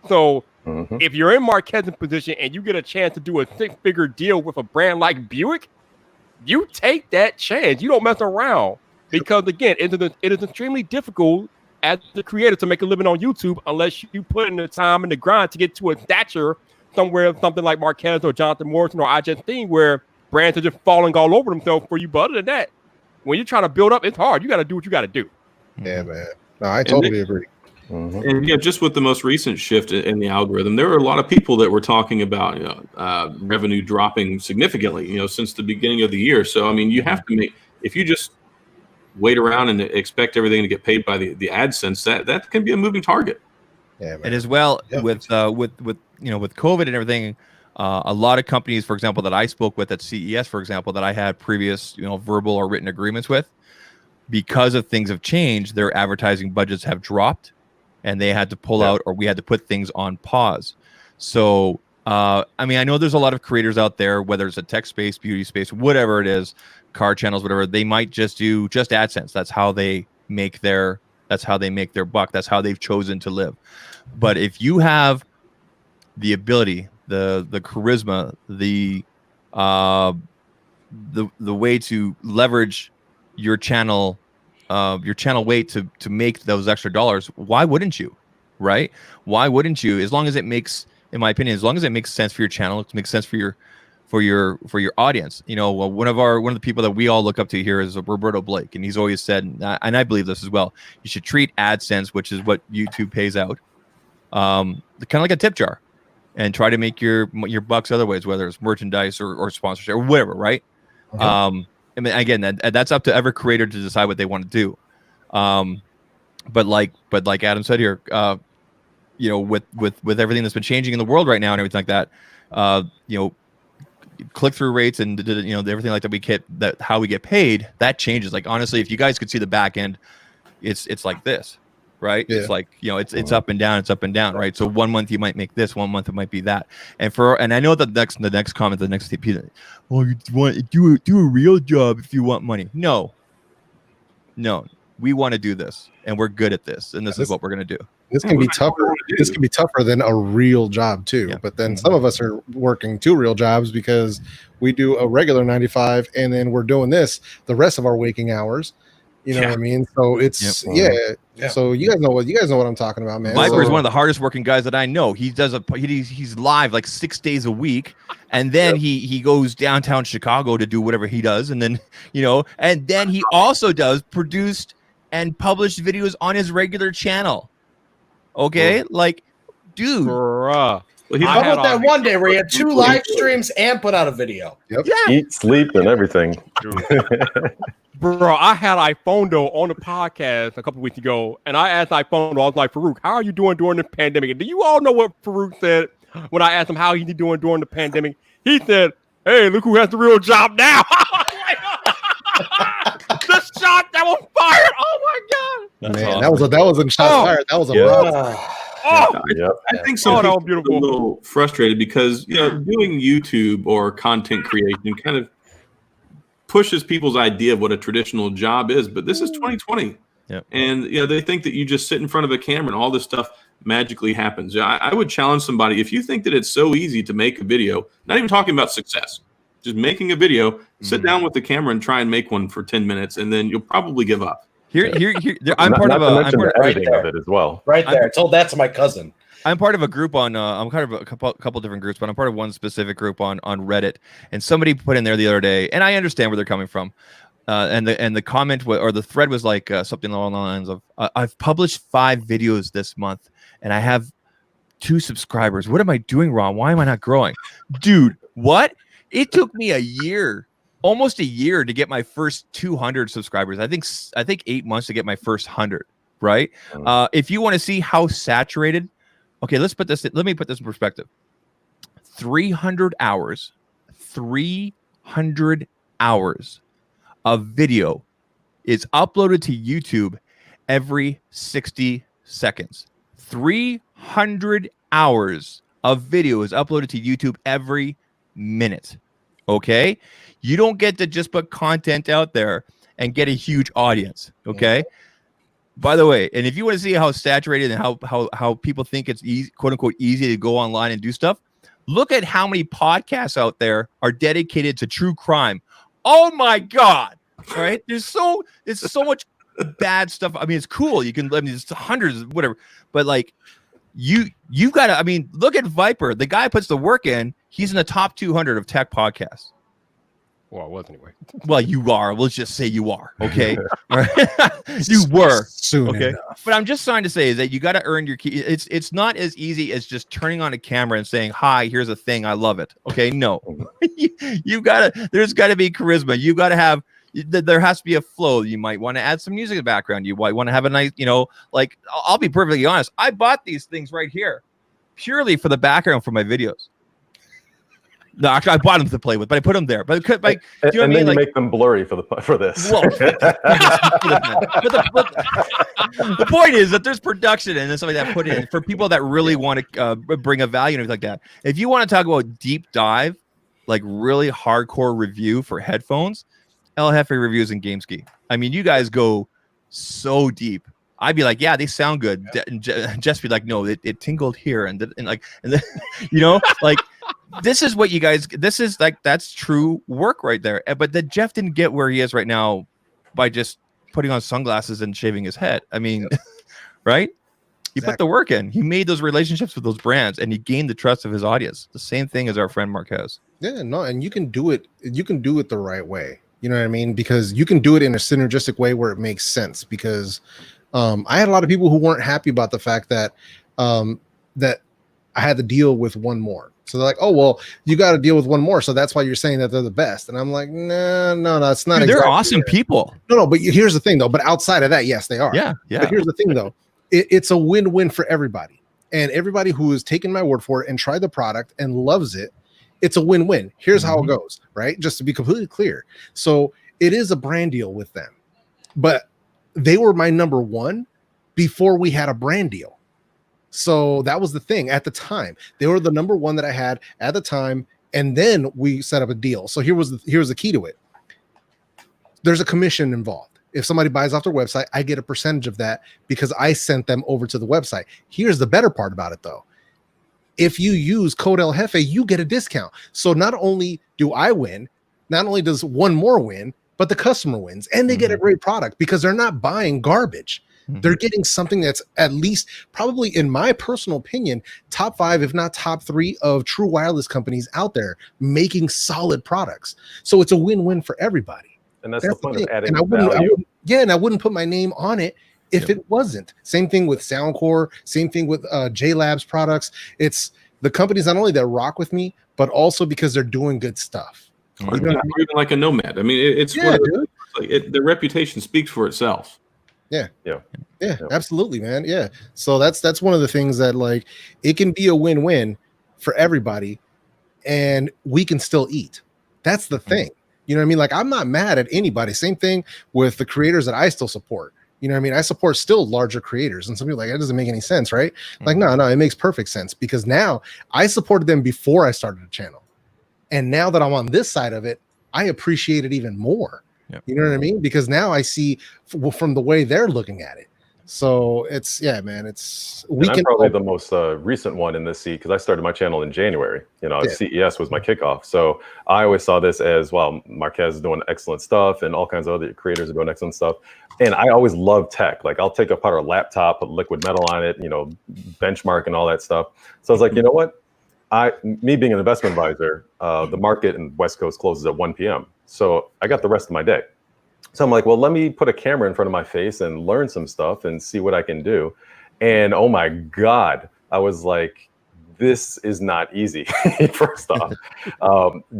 So if you're in Marquez's position and you get a chance to do a six-figure deal with a brand like Buick, you take that chance. You don't mess around. Because again, it is extremely difficult as a creator to make a living on YouTube unless you put in the time and the grind to get to a stature somewhere, something like Marquez or Jonathan Morrison or iJustine, where brands are just falling all over themselves for you. But other than that, when you're trying to build up, it's hard. You got to do what you got to do. Yeah, man. No, I totally agree. And just with the most recent shift in the algorithm, there were a lot of people that were talking about revenue dropping significantly, since the beginning of the year. So I mean, you have to if you just wait around and expect everything to get paid by the AdSense, that can be a moving target. Yeah, man. And as well with COVID and everything, a lot of companies, for example, that I spoke with at CES, for example, that I had previous verbal or written agreements with, because of things have changed, their advertising budgets have dropped, and they had to pull out, or we had to put things on pause. So I mean, I know there's a lot of creators out there, whether it's a tech space, beauty space, whatever it is, car channels, whatever, they might just do just AdSense. That's how they make their buck. That's how they've chosen to live. But if you have the ability, the charisma, the way to leverage your channel weight to make those extra dollars, why wouldn't you? Right? Why wouldn't you? As long as it makes, in my opinion, as long as it makes sense for your channel, it makes sense for your audience. One of the people that we all look up to here is Roberto Blake, and he's always said, and I believe this as well, you should treat AdSense, which is what YouTube pays out, kind of like a tip jar, and try to make your bucks other ways, whether it's merchandise or sponsorship or whatever, right? I mean, again, that's up to every creator to decide what they want to do. But like Adam said here, with everything that's been changing in the world right now and everything like that, click-through rates and everything like that, how we get paid, that changes. Like, honestly, if you guys could see the back end, it's like this, right? Yeah. It's like, it's up and down, right? So 1 month you might make this, 1 month it might be that. And I know that the next comment, the next TP, well, you want to do a real job if you want money. No, we want to do this, and we're good at this, and this is what we're going to do. This can be tougher. This can be tougher than a real job too. Yeah. But then some of us are working 2 real jobs because we do a regular 9 to 5, and then we're doing this the rest of our waking hours. You know what I mean? So it's So you guys know what I'm talking about, man. Viper is one of the hardest working guys that I know. He does he's live like 6 days a week, and then he goes downtown Chicago to do whatever he does, and then and then he also does produced and published videos on his regular channel. Okay, like, dude. Well, how about that one day where he had 2 live streams and put out a video? Yep. Yeah. Eat, sleep, and everything. Bro, I had iPhondo on the podcast a couple of weeks ago, and I asked iPhondo, I was like, Farouk, how are you doing during the pandemic? And do you all know what Farouk said when I asked him how he's doing during the pandemic? He said, hey, look who has the real job now. The shot that was fired. Oh my God. That's man, awesome. that wasn't shot fired. That was a I think some people are a little frustrated because doing YouTube or content creation kind of pushes people's idea of what a traditional job is. But this is 2020, and they think that you just sit in front of a camera and all this stuff magically happens. I would challenge somebody, if you think that it's so easy to make a video, not even talking about success, just making a video, sit down with the camera and try and make one for 10 minutes, and then you'll probably give up. I'm part of editing of it as well. Right there. I told that to my cousin. I'm part of a group on. I'm kind of a couple different groups, but I'm part of one specific group on Reddit. And somebody put in there the other day, and I understand where they're coming from. And the comment or the thread was like something along the lines of, "I've published 5 videos this month, and I have 2 subscribers. What am I doing wrong? Why am I not growing, dude? What? It took me almost a year to get my first 200 subscribers. I think 8 months to get my first 100. Right? If you want to see how saturated, okay, let me put this in perspective. 300 hours, 300 hours of video is uploaded to YouTube every 60 seconds. 300 hours of video is uploaded to YouTube every minute. Okay? You don't get to just put content out there and get a huge audience. Okay? By the way, and if you want to see how saturated and how people think it's easy, quote unquote, easy to go online and do stuff, look at how many podcasts out there are dedicated to true crime. Oh my God. All right. It's so much bad stuff. I mean, it's cool. It's hundreds, whatever. But like you got to, I mean, look at Viper. The guy puts the work in. He's in the top 200 of tech podcasts. Well, I was anyway. Well, you are. Let's just say you are. Okay. All right. You were. Soon Okay. enough. But I'm just trying to say is that you got to earn your key. It's not as easy as just turning on a camera and saying, hi, here's a thing. I love it. Okay. No, there's got to be charisma. You got to have, there has to be a flow. You might want to add some music in the background. You might want to have a nice, like I'll be perfectly honest. I bought these things right here purely for the background for my videos. No, actually, I bought them to play with, but I put them there. But like, do you know what I mean? Then Like, you make them blurry for this. well, but the point is that there's production and something that put in for people that really want to bring a value and everything like that. If you want to talk about deep dive, like really hardcore review for headphones, El Jefe Reviews and GameSkey. I mean, you guys go so deep. I'd be like, yeah, they sound good. And just be like, no, it tingled here and then, like. This is what you guys, this is like, that's true work right there. But that Jeff didn't get where he is right now by just putting on sunglasses and shaving his head. I mean, right? He put the work in. He made those relationships with those brands and he gained the trust of his audience. The same thing as our friend Marquez. Yeah, no, and you can do it the right way. You know what I mean? Because you can do it in a synergistic way where it makes sense. Because I had a lot of people who weren't happy about the fact that that I had to deal with one more. So they're like, oh, well, you got to deal with one more. So that's why you're saying that they're the best. And I'm like, no, that's not. Dude, they're exactly awesome it. people. No, but here's the thing, though. But outside of that, yes, they are. Yeah. But here's the thing, though. It's a win-win for everybody. And everybody who has taken my word for it and tried the product and loves it, it's a win-win. Here's how it goes, right? Just to be completely clear. So it is a brand deal with them. But they were my number one before we had a brand deal. So that was the thing at the time. They were the number one that I had at the time, and then we set up a deal. So here's the key to it. There's a commission involved. If somebody buys off their website, I get a percentage of that because I sent them over to the website. Here's the better part about it, though. If you use code El Jefe, you get a discount. So not only do I win, not only does one more win, but the customer wins, and they get a great product because they're not buying garbage. They're getting something that's at least, probably in my personal opinion, top 5, if not top 3 of true wireless companies out there making solid products. So it's a win-win for everybody. And that's the point of adding value. I wouldn't put my name on it if it wasn't. Same thing with Soundcore, same thing with JLab's products. It's the companies not only that rock with me, but also because they're doing good stuff. Or even like a Nomad. I mean, it's the reputation speaks for itself. Yeah, absolutely, man. Yeah. So that's one of the things that, like, it can be a win-win for everybody and we can still eat. That's the thing. You know what I mean? Like, I'm not mad at anybody. Same thing with the creators that I still support. You know what I mean? I support still larger creators, and some people are like, that doesn't make any sense, right? Like, no, it makes perfect sense because now I supported them before I started the channel. And now that I'm on this side of it, I appreciate it even more. You know what I mean? Because now I see from the way they're looking at it. So it's, yeah, man, I'm probably the most recent one in this seat because I started my channel in January. CES was my kickoff. So I always saw this as, well, Marquez is doing excellent stuff and all kinds of other creators are doing excellent stuff. And I always love tech. Like, I'll take apart a laptop, put liquid metal on it, benchmark and all that stuff. So I was like, you know what? Me being an investment advisor, the market in West Coast closes at 1 p.m. So I got the rest of my day. So I'm like, well, let me put a camera in front of my face and learn some stuff and see what I can do. And oh my God, I was like, this is not easy, first off.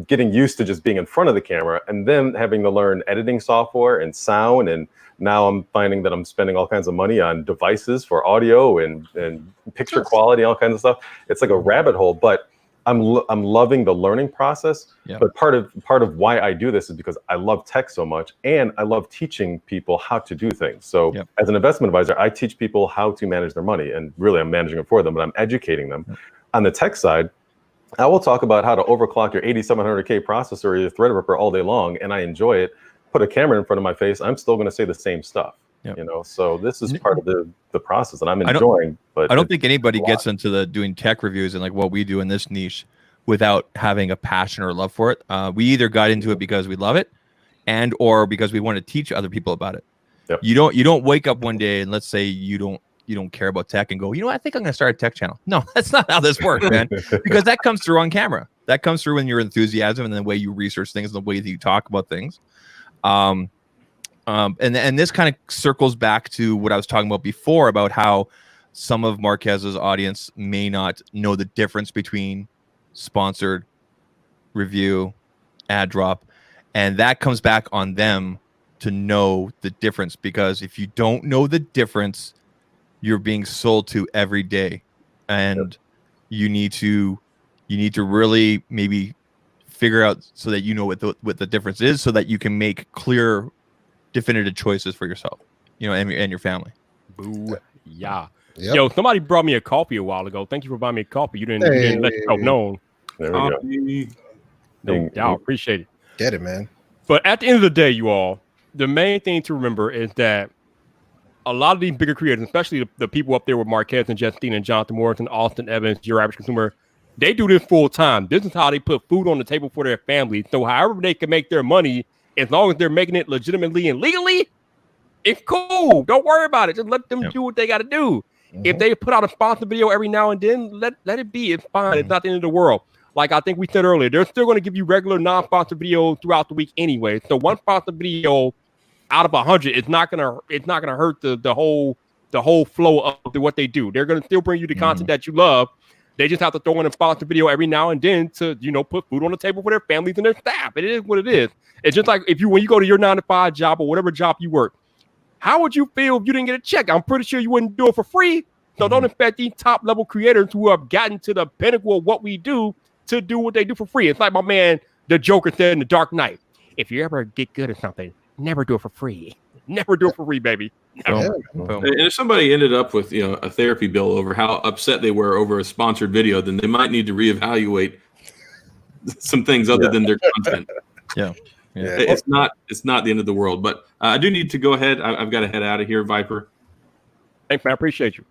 Getting used to just being in front of the camera and then having to learn editing software and sound. And now I'm finding that I'm spending all kinds of money on devices for audio and picture quality, all kinds of stuff. It's like a rabbit hole. But I'm loving the learning process. Yeah. But part of why I do this is because I love tech so much, and I love teaching people how to do things. So as an investment advisor, I teach people how to manage their money, and really I'm managing it for them, but I'm educating them. On the tech side, I will talk about how to overclock your 8700K processor or your Threadripper all day long, and I enjoy it. Put a camera in front of my face, I'm still going to say the same stuff. You know, so this is part of the process, and I'm enjoying. But I don't think anybody gets into the doing tech reviews and like what we do in this niche without having a passion or love for it. We either got into it because we love it, and or because we want to teach other people about it. You don't wake up one day and let's say you don't care about tech and go, you know what, I think I'm going to start a tech channel. No, that's not how this works, man. Because that comes through on camera. That comes through in your enthusiasm and the way you research things, and the way that you talk about things. And this kind of circles back to what I was talking about before about how some of Marquez's audience may not know the difference between sponsored, review, ad drop, and that comes back on them to know the difference, because if you don't know the difference, you're being sold to every day, and you need to really maybe figure out so that you know what the difference is, so that you can make clear, definitive choices for yourself, you know, and your family. Boo, yeah. Yo, somebody brought me a coffee a while ago. Thank you for buying me a coffee. You didn't let yourself known. There we go. No doubt, appreciate it. Get it, man. But at the end of the day, you all, the main thing to remember is that a lot of these bigger creators, especially the people up there with Marquez and Justine and Jonathan Morrison, Austin Evans, Your Average Consumer, they do this full time. This is how they put food on the table for their families. So however they can make their money, as long as they're making it legitimately and legally, it's cool. Don't worry about it. Just let them do what they got to do. If they put out a sponsored video every now and then, let it be. It's fine. It's not the end of the world. Like I think we said earlier, they're still going to give you regular non-sponsored videos throughout the week anyway. So one sponsored video out of 100, it's not gonna hurt the whole flow of what they do. They're gonna still bring you the content that you love. They just have to throw in a sponsored video every now and then to, you know, put food on the table for their families and their staff. It is what it is. It's just like when you go to your 9-to-5 job or whatever job you work, how would you feel if you didn't get a check? I'm pretty sure you wouldn't do it for free. So don't expect these top level creators who have gotten to the pinnacle of what we do to do what they do for free. It's like my man, the Joker, said in The Dark Knight. If you ever get good at something, never do it for free. Never do it for free, baby. And if somebody ended up with, you know, a therapy bill over how upset they were over a sponsored video, then they might need to reevaluate some things other than their content. It's not the end of the world. But I do need to go ahead. I've got to head out of here, Viper. Thanks, man. I appreciate you.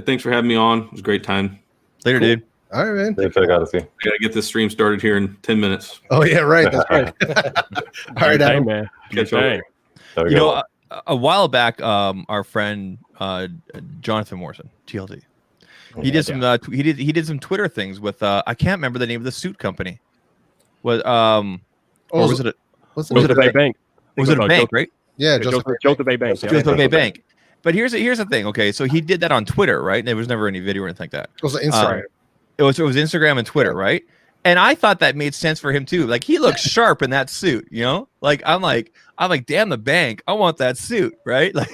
Thanks for having me on. It was a great time. Later, dude. All right, man. Thanks, I got to see. I got to get this stream started here in 10 minutes. Oh, yeah, right. That's right. All right, Adam. Man. Catch you. You know, a while back, our friend Jonathan Morrison, TLD, he did some he did some Twitter things with I can't remember the name of the suit company. Was was it a bank? Was it a bank, right? Yeah, Joseph A. Bank. Joseph A. Bank. But here's the thing. Okay, so he did that on Twitter, right? And there was never any video or anything like that. It was Instagram. It was Instagram and Twitter, right? And I thought that made sense for him too. Like he looks sharp in that suit, you know. Like I'm like, damn the bank, I want that suit, right? Like,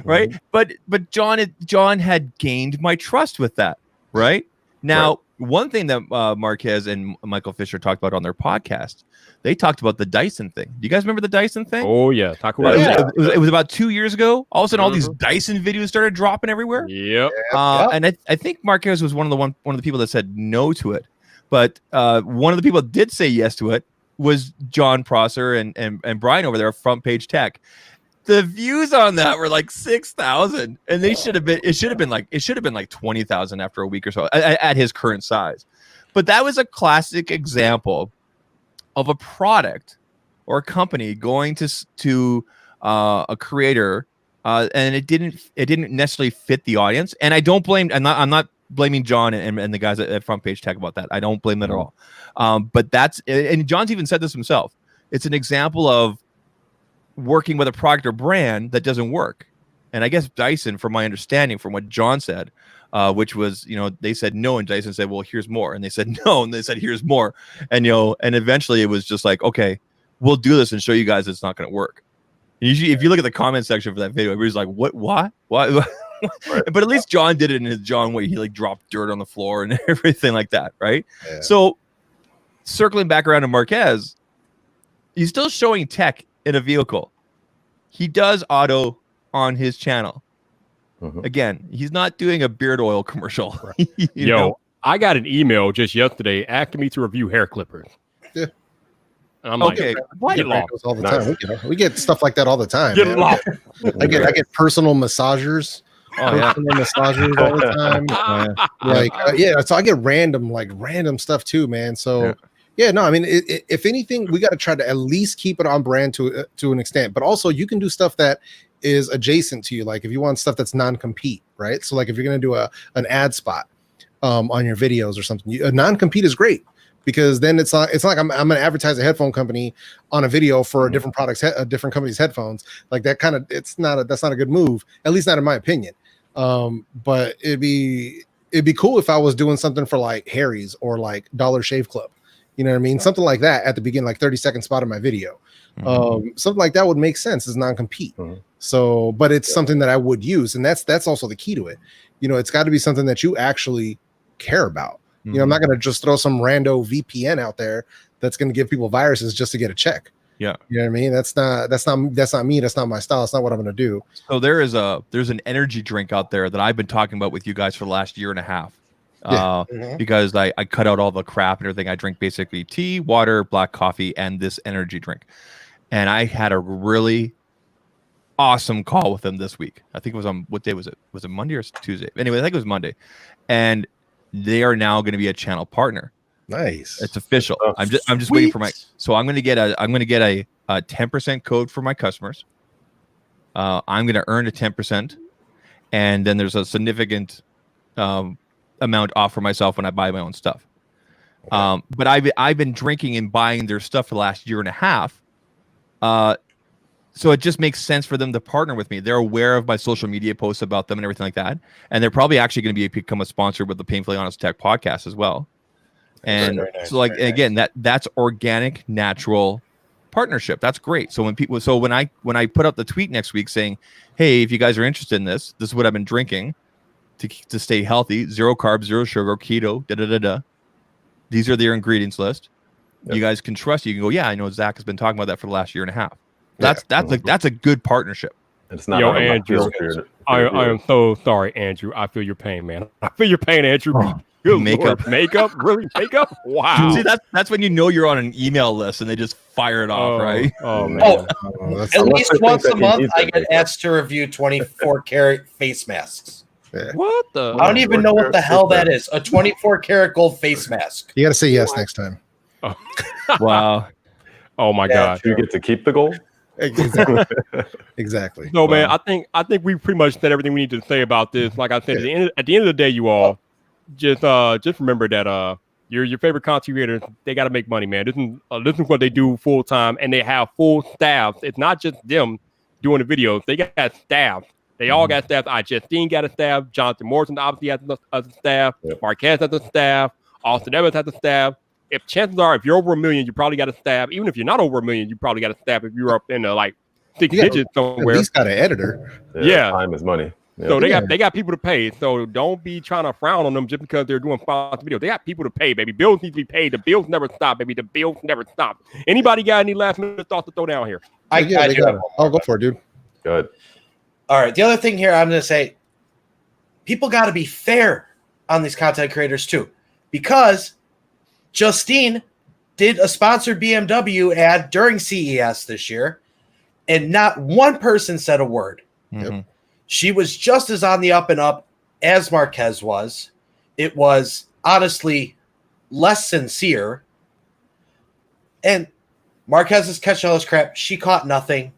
right. But John had gained my trust with that, right? Now, one thing that Marquez and Michael Fisher talked about on their podcast, they talked about the Dyson thing. Do you guys remember the Dyson thing? Oh yeah, talk about it. It was about 2 years ago. All of a sudden, all these Dyson videos started dropping everywhere. Yep. And I think Marquez was one of the people that said no to it. But one of the people that did say yes to it was John Prosser and Brian over there at Front Page Tech. The views on that were like 6,000, and it should have been like 20,000 after a week or so at his current size. But that was a classic example of a product or a company going to a creator, and it didn't necessarily fit the audience. And I don't blame. I'm not blaming John and the guys at Front Page Tech about that. I don't blame them at all. But and John's even said this himself. It's an example of working with a product or brand that doesn't work. And I guess Dyson, from my understanding, from what John said, which was, you know, they said no, and Dyson said, well, here's more. And they said no, and they said, here's more. And, you know, and eventually it was just like, okay, we'll do this and show you guys it's not going to work. And usually, if you look at the comment section for that video, everybody's like, what? Right. But at least John did it in his John way. He like dropped dirt on the floor and everything like that, right? Yeah. So circling back around to Marquez, he's still showing tech in a vehicle. He does auto on his channel. Again, he's not doing a beard oil commercial. You know? I got an email just yesterday asking me to review hair clippers. Yeah. And I'm Okay, like, what? get lost. All the Nice. time. We get stuff like that all the time. Get man. lost. I get personal massagers. Oh yeah. Personal massagers all the time. So I get random stuff too, man. So no, I mean, if anything, we got to try to at least keep it on brand to an extent, but also you can do stuff that is adjacent to you. Like if you want stuff that's non-compete, right? So like if you're going to do an ad spot on your videos or something, a non-compete is great. Because then it's not like I'm going to advertise a headphone company on a video for a different product's a different company's headphones. Like that kind of that's not a good move, at least not in my opinion. But it'd be cool if I was doing something for like Harry's or like Dollar Shave Club. You know what I mean? Something like that at the beginning, like 30-second spot of my video. Something like that would make sense as non-compete. So, but it's something that I would use, and that's also the key to it. You know, it's got to be something that you actually care about. You know, I'm not going to just throw some rando VPN out there that's going to give people viruses just to get a check. Yeah. You know what I mean? That's not me. That's not my style. That's not what I'm going to do. So there's an energy drink out there that I've been talking about with you guys for the last year and a half. Because I cut out all the crap and everything. I drink basically tea, water, black coffee, and this energy drink. And I had a really awesome call with them this week. I think it was on, what day was it? Was it Monday or Tuesday? Anyway, I think it was Monday. And they are now going to be a channel partner. Nice. It's official. I'm just waiting for so I'm going to get a 10% code for my customers. I'm going to earn a 10%, and then there's a significant amount off for myself when I buy my own stuff. But I've been drinking and buying their stuff for the last year and a half. So it just makes sense for them to partner with me. They're aware of my social media posts about them and everything like that. And they're probably actually going to become a sponsor with the Painfully Honest Tech podcast as well. And very nice, so like, again, that's organic, natural partnership. That's great. So when I put out the tweet next week saying, hey, if you guys are interested in this is what I've been drinking to stay healthy, 0 carbs, 0 sugar, keto, these are their ingredients list. Yep. You guys can trust. You can go, yeah, I know Zach has been talking about that for the last year and a half. That's a good partnership. It's not. Andrew, I am so sorry, Andrew. I feel your pain, man. I feel your pain, Andrew. Makeup, really makeup. Wow. See, that's when you know you're on an email list and they just fire it off, right? Oh man. At least once a month, I get asked to review 24-karat face masks. Yeah. What the? I don't even know what the hell that is. A 24-karat gold face mask. You got to say yes next time. Oh. Wow. Oh my God. Do you get to keep the gold? Exactly. No, man. I think we pretty much said everything we need to say about this. Like I said, at the end of the day, you all just remember that your favorite content creators, they got to make money, man. This is what they do full time, and they have full staffs. It's not just them doing the videos. They got staff. They all got staff. Justine got a staff. Jonathan Morrison obviously has a staff. Yep. Marquez has a staff. Austin Evans has a staff. If chances are, if you're over 1 million, you probably got a staff. Even if you're not over 1 million, you probably got a staff. If you're up in the like 6 digits somewhere, at least got an editor. Yeah, time is money. Yeah. So they got people to pay. So don't be trying to frown on them just because they're doing sponsored videos. They got people to pay, baby. Bills need to be paid. The bills never stop, baby. The bills never stop. Anybody got any last minute thoughts to throw down here? I do. I'll go for it, dude. Good. All right. The other thing here, I'm going to say, people got to be fair on these content creators too, because Justine did a sponsored BMW ad during CES this year, and not one person said a word. Mm-hmm. She was just as on the up and up as Marquez was. It was honestly less sincere. And Marquez is catching all this crap. She caught nothing.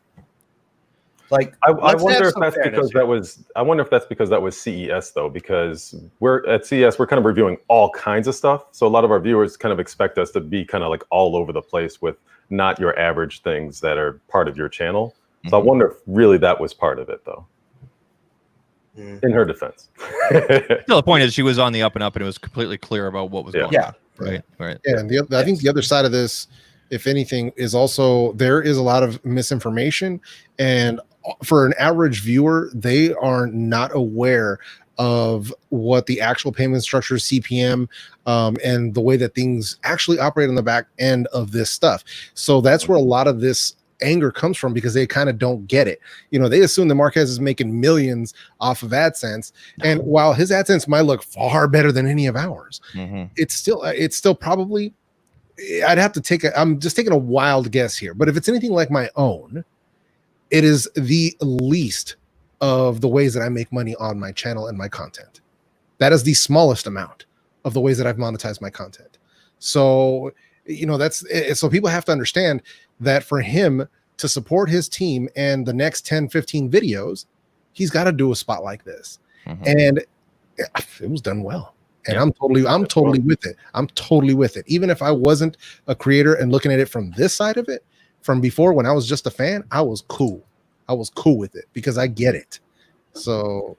Like I wonder if that's because that was. I wonder if that's because that was CES though, because we're at CES. We're kind of reviewing all kinds of stuff. So a lot of our viewers kind of expect us to be kind of like all over the place with not your average things that are part of your channel. So I wonder if really that was part of it though. In her defense. Still, the point is she was on the up and up, and it was completely clear about what was going on. Right. Yeah, and I think the other side of this, if anything, is also there is a lot of misinformation, and for an average viewer, they are not aware of what the actual payment structure, CPM, and the way that things actually operate on the back end of this stuff. So that's where a lot of this anger comes from, because they kind of don't get it. They assume that Marquez is making millions off of AdSense, and while his AdSense might look far better than any of ours, it's still probably, I'd have to I'm just taking a wild guess here, but if it's anything like my own, it is the least of the ways that I make money on my channel and my content. That is the smallest amount of the ways that I've monetized my content. So, so people have to understand that for him to support his team and the next 10, 15 videos, he's got to do a spot like this. And it was done well. And I'm totally with it. I'm totally with it. Even if I wasn't a creator and looking at it from this side of it, from before when I was just a fan, I was cool. I was cool with it because I get it. So,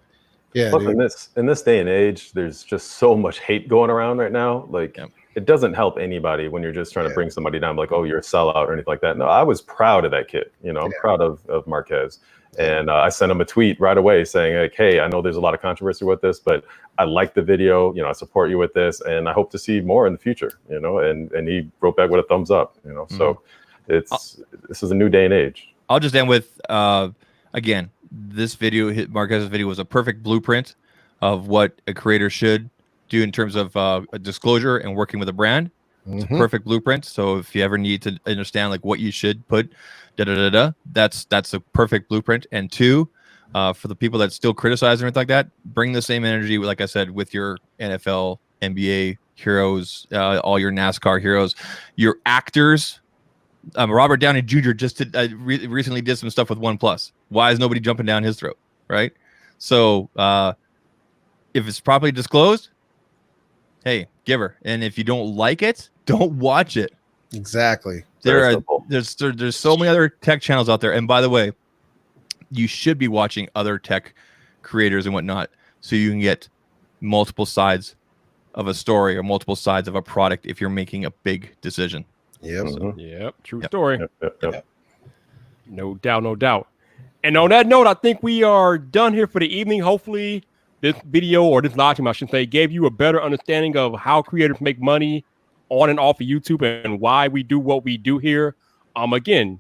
yeah. Plus, in this day and age, there's just so much hate going around right now. Like, it doesn't help anybody when you're just trying to bring somebody down, like, oh, you're a sellout or anything like that. No, I was proud of that kid. I'm proud of Marquez. And I sent him a tweet right away saying, like, hey, I know there's a lot of controversy with this, but I like the video. I support you with this, and I hope to see more in the future. And he wrote back with a thumbs up. So this is a new day and age. I'll just end with again, this video, Marquez's video, was a perfect blueprint of what a creator should do in terms of a disclosure and working with a brand. It's a perfect blueprint. So if you ever need to understand like what you should put, that's a perfect blueprint. And two, for the people that still criticize and everything like that, bring the same energy, like I said, with your NFL, NBA heroes, all your NASCAR heroes, your actors. Robert Downey Jr. just recently did some stuff with OnePlus. Why is nobody jumping down his throat, right? So if it's properly disclosed, hey, give her. And if you don't like it, don't watch it. Exactly. There's so many other tech channels out there. And by the way, you should be watching other tech creators and whatnot, so you can get multiple sides of a story or multiple sides of a product if you're making a big decision. Yep. True story. Yep. No doubt. And on that note, I think we are done here for the evening. Hopefully this video, or this live stream, I should say, gave you a better understanding of how creators make money on and off of YouTube and why we do what we do here. Again,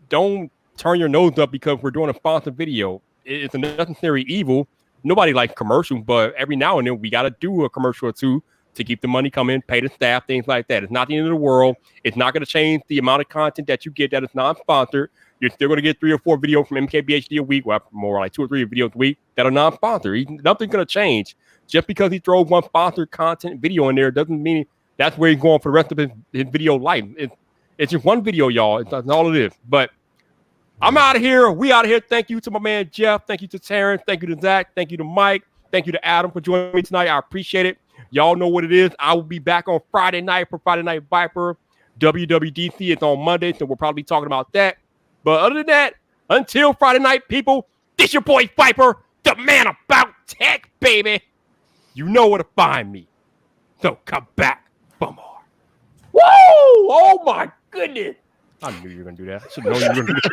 don't turn your nose up because we're doing a sponsored video. It's a necessary evil. Nobody likes commercials, but every now and then we got to do a commercial or two to keep the money coming, pay the staff, things like that. It's not the end of the world. It's not going to change the amount of content that you get that is non-sponsored. You're still going to get 3 or 4 videos from MKBHD a week, well, more like 2 or 3 videos a week that are non-sponsored. Nothing's going to change. Just because he throws one sponsored content video in there doesn't mean that's where he's going for the rest of his video life. It's just one video, y'all. That's all it is. But I'm out of here. We out of here. Thank you to my man, Jeff. Thank you to Terrence. Thank you to Zach. Thank you to Mike. Thank you to Adam for joining me tonight. I appreciate it. Y'all know what it is. I will be back on Friday night for Friday Night Viper. WWDC is on Monday, so we'll probably be talking about that. But other than that, until Friday night, people, this your boy Viper, the man about tech, baby. You know where to find me. So come back for more. Woo! Oh my goodness. I knew you were going to do that. I should know you were going to do that.